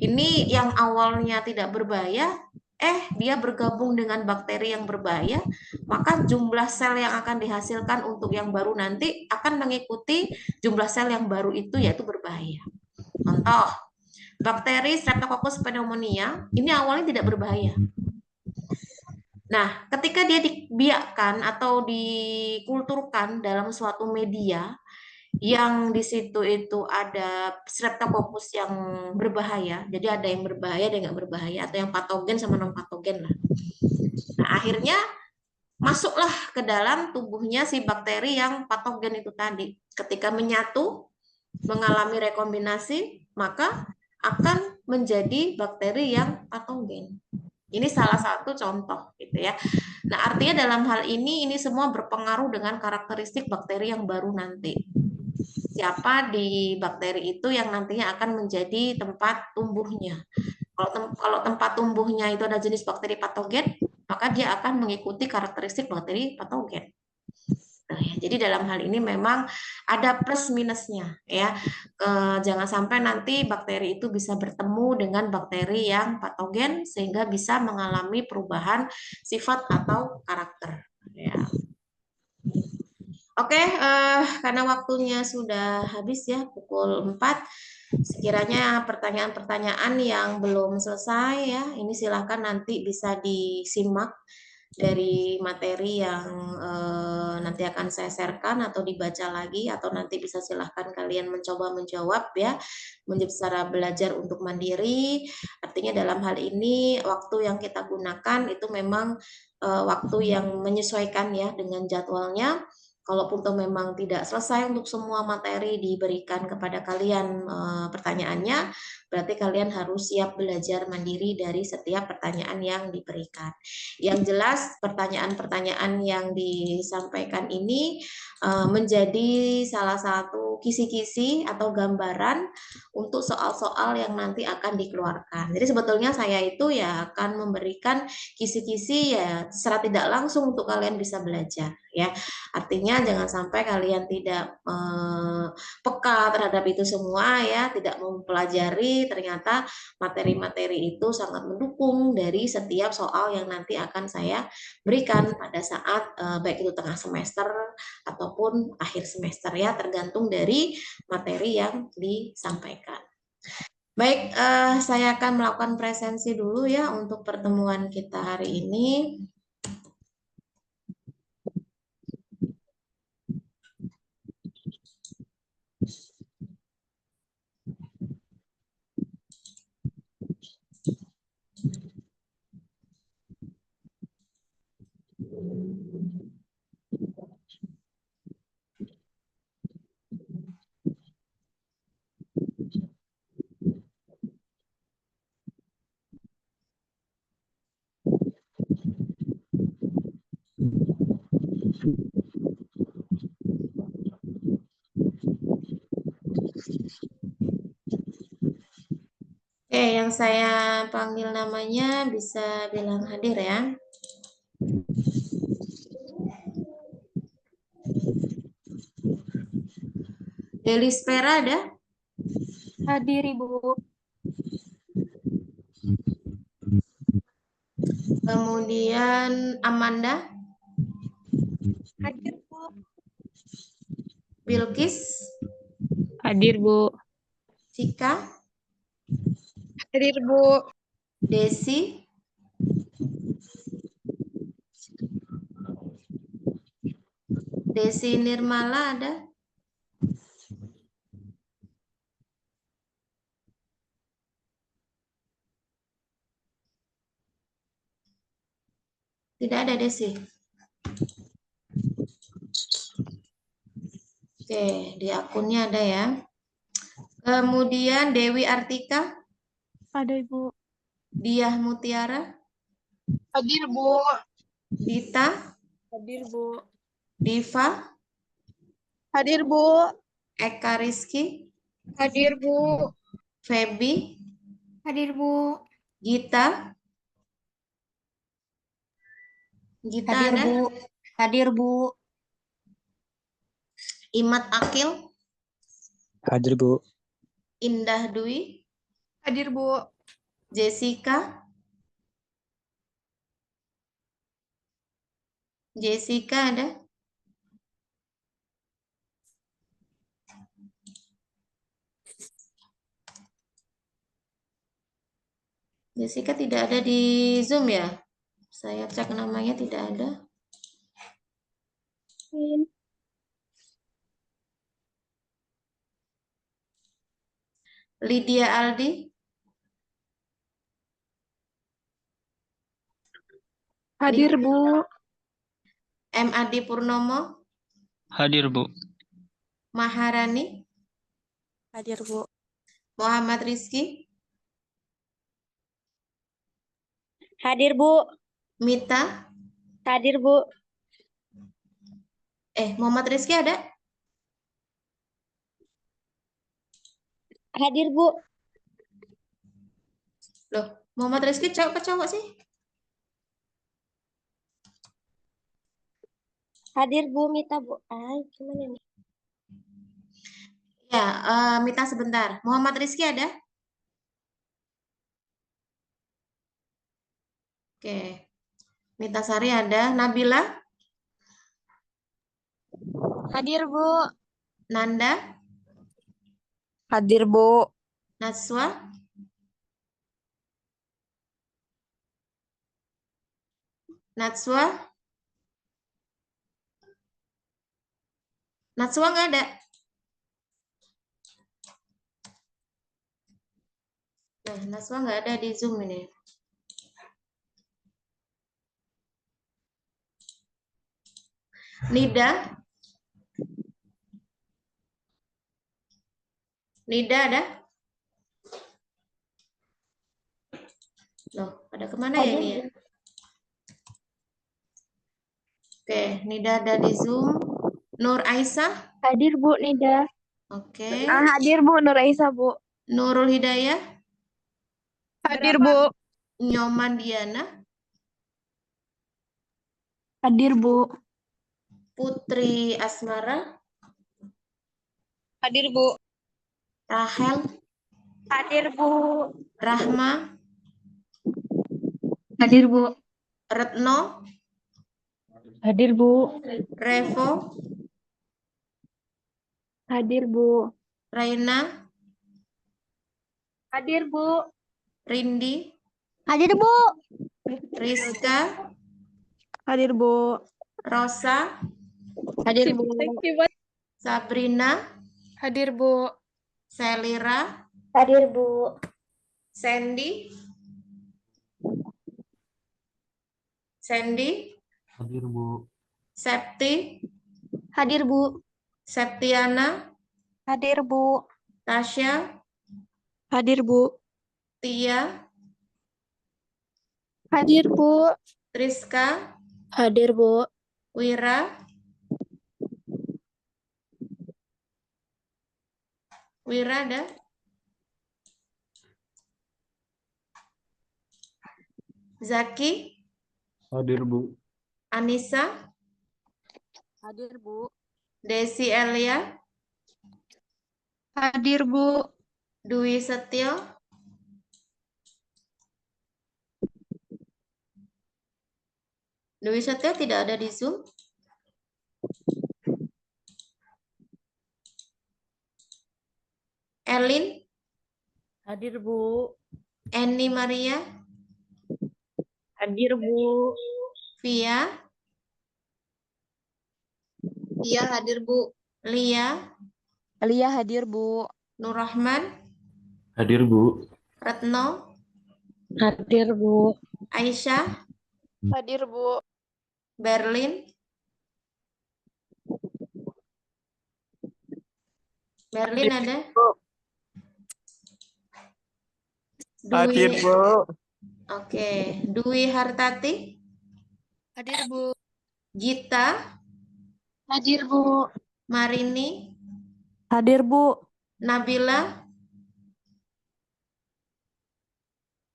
ini yang awalnya tidak berbahaya, dia bergabung dengan bakteri yang berbahaya, maka jumlah sel yang akan dihasilkan untuk yang baru nanti akan mengikuti jumlah sel yang baru itu, yaitu berbahaya. Contoh, bakteri Streptococcus pneumonia ini awalnya tidak berbahaya. Nah, ketika dia dibiakkan atau dikulturkan dalam suatu media yang di situ itu ada Streptococcus yang berbahaya, jadi ada yang berbahaya, ada yang nggak berbahaya, atau yang patogen sama non patogen lah. Nah, akhirnya masuklah ke dalam tubuhnya si bakteri yang patogen itu tadi. Ketika menyatu, mengalami rekombinasi, maka akan menjadi bakteri yang patogen. Ini salah satu contoh gitu ya. Nah, artinya dalam hal ini semua berpengaruh dengan karakteristik bakteri yang baru nanti. Siapa di bakteri itu yang nantinya akan menjadi tempat tumbuhnya. Kalau tempat tumbuhnya itu ada jenis bakteri patogen, maka dia akan mengikuti karakteristik bakteri patogen. Nah, ya, jadi dalam hal ini memang ada plus minusnya ya. Jangan sampai nanti bakteri itu bisa bertemu dengan bakteri yang patogen sehingga bisa mengalami perubahan sifat atau karakter. Ya. Oke, karena waktunya sudah habis ya, pukul 4. Sekiranya pertanyaan-pertanyaan yang belum selesai ya, ini silakan nanti bisa disimak dari materi yang nanti akan saya sharekan atau dibaca lagi, atau nanti bisa silahkan kalian mencoba menjawab ya, secara belajar untuk mandiri. Artinya dalam hal ini waktu yang kita gunakan itu memang waktu yang menyesuaikan ya dengan jadwalnya. Kalaupun toh memang tidak selesai untuk semua materi diberikan kepada kalian pertanyaannya, berarti kalian harus siap belajar mandiri dari setiap pertanyaan yang diberikan. Yang jelas pertanyaan-pertanyaan yang disampaikan ini menjadi salah satu kisi-kisi atau gambaran untuk soal-soal yang nanti akan dikeluarkan. Jadi sebetulnya saya itu ya akan memberikan kisi-kisi ya secara tidak langsung untuk kalian bisa belajar ya. Artinya jangan sampai kalian tidak peka terhadap itu semua ya, tidak mempelajari, ternyata materi-materi itu sangat mendukung dari setiap soal yang nanti akan saya berikan pada saat baik itu tengah semester ataupun akhir semester ya, tergantung dari materi yang disampaikan. Baik, saya akan melakukan presensi dulu ya untuk pertemuan kita hari ini. Oke, yang saya panggil namanya bisa bilang hadir ya. Delispera ada? Hadir, Ibu. Kemudian Amanda? Hadir, Bu. Bilkis? Hadir, Bu. Cika? Hadir, Bu. Desi? Desi Nirmala ada? Tidak ada Desi. Oke, di akunnya ada ya. Kemudian Dewi Artika? Ada, Ibu. Diah Mutiara? Hadir, Bu. Dita? Hadir, Bu. Diva? Hadir, Bu. Eka Rizky? Hadir, Bu. Feby? Hadir, Bu. Gita? Gita Hadir, ada? Bu. Hadir, Bu. Imat Akil? Hadir, Bu. Indah Dwi? Hadir, Bu. Jessica? Jessica ada? Jessica tidak ada di Zoom ya? Saya cek namanya tidak ada. Lydia Aldi? Hadir, Bu. M. Adi Purnomo, Hadir, Bu. Maharani, Hadir, Bu. Muhammad Rizky, Hadir, Bu. Mita. Hadir, Bu. Muhammad Rizky ada? Hadir, Bu. Loh, Muhammad Rizky cowok ke cowok sih? Hadir, Bu. Mita, Bu. Gimana nih? Ya, Mita sebentar. Muhammad Rizky ada? Oke. Mita Sari ada. Nabila? Hadir, Bu. Nanda? Hadir, Bu. Natswa? Natswa? Natswa nggak ada? Nah, Natswa nggak ada di Zoom ini. Nida? Nida ada? Loh, pada kemana ya ini ya? Oke, Nida ada di Zoom. Nur Aisyah? Hadir, Bu. Nida. Oke. Hadir, Bu. Nur Aisyah, Bu. Nurul Hidayah? Hadir, Bu. Nyoman Diana? Hadir, Bu. Putri Asmara? Hadir, Bu. Rahel? Hadir, Bu. Rahma? Hadir, Bu. Retno? Hadir, Bu. Revo? Hadir, Bu. Raina? Hadir, Bu. Rindi? Hadir, Bu. Rizka? Hadir, Bu. Rosa? Hadir, Bu. Sabrina? Hadir, Bu. Selira? Hadir, Bu. Sandy? Sandy? Hadir, Bu. Septi? Hadir, Bu. Septiana? Hadir, Bu. Tasya? Hadir, Bu. Tia? Hadir, Bu. Triska? Hadir, Bu. Wira? Wira ada? Zaki? Hadir, Bu. Anissa? Hadir, Bu. Desi Elia? Hadir, Bu. Dwi Setio? Dwi Setio tidak ada di Zoom? Elin? Hadir, Bu. Eni Maria? Hadir, Bu. Via? Iya, hadir, Bu. Lia? Lia hadir, Bu. Nurrahman? Hadir, Bu. Retno? Hadir, Bu. Aisyah? Hadir, Bu. Berlin? Berlin ada? Hadir, Dwi. Bu. Oke, Dwi Hartati? Hadir, Bu. Gita? Hadir, Bu. Marini? Hadir, Bu. Nabila?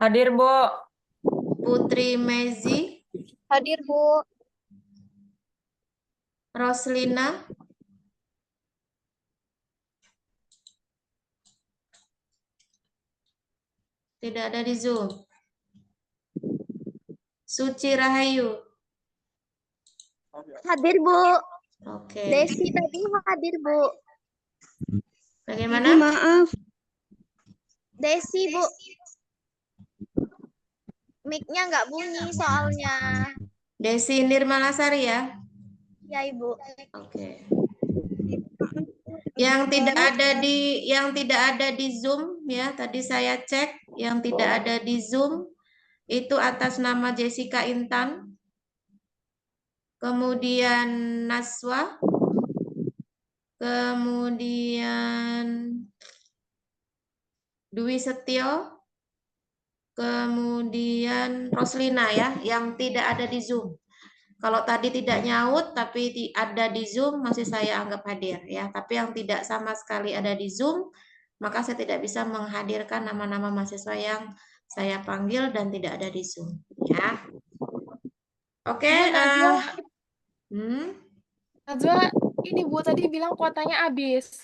Hadir, Bu. Putri Mezi? Hadir, Bu. Roslina? Tidak ada di Zoom. Suci Rahayu? Hadir, Bu. Oke. Desi tadi hadir, Bu. Bagaimana? Maaf. Desi, Bu. Mic-nya nggak bunyi soalnya. Desi Nirmalasari ya? Ya, Ibu. Oke. Yang tidak ada di Zoom ya, tadi saya cek yang tidak ada di Zoom itu atas nama Jessica Intan. kemudian Naswa, kemudian Dwi Setio, kemudian Roslina ya, yang tidak ada di Zoom. Kalau tadi tidak nyaut tapi ada di Zoom, masih saya anggap hadir ya. Tapi yang tidak sama sekali ada di Zoom, maka saya tidak bisa menghadirkan nama-nama mahasiswa yang saya panggil dan tidak ada di Zoom ya. Oke, Najwa, ini Bu tadi bilang kuotanya habis.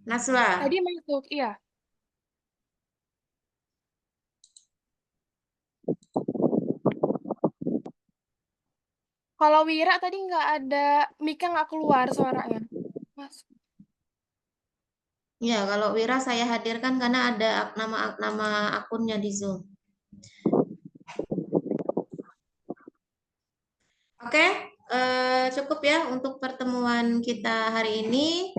Naswa. Tadi masuk, iya. Kalau Wira tadi nggak ada, mic-nya nggak keluar suaranya. Mas. Ya, kalau Wira saya hadirkan karena ada nama akunnya di Zoom. Oke, cukup ya untuk pertemuan kita hari ini.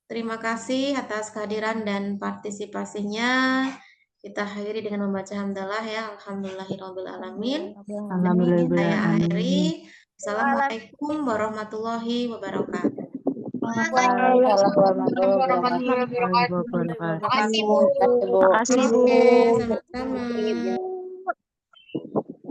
Terima kasih atas kehadiran dan partisipasinya. Kita akhiri dengan membaca hamdalah ya. Alhamdulillahirrahmanirrahim. Saya akhiri. Assalamualaikum warahmatullahi wabarakatuh. Waalaikumsalam warahmatullahi wabarakatuh. Terima kasih Bu. Terima kasih Bu. Sama-sama.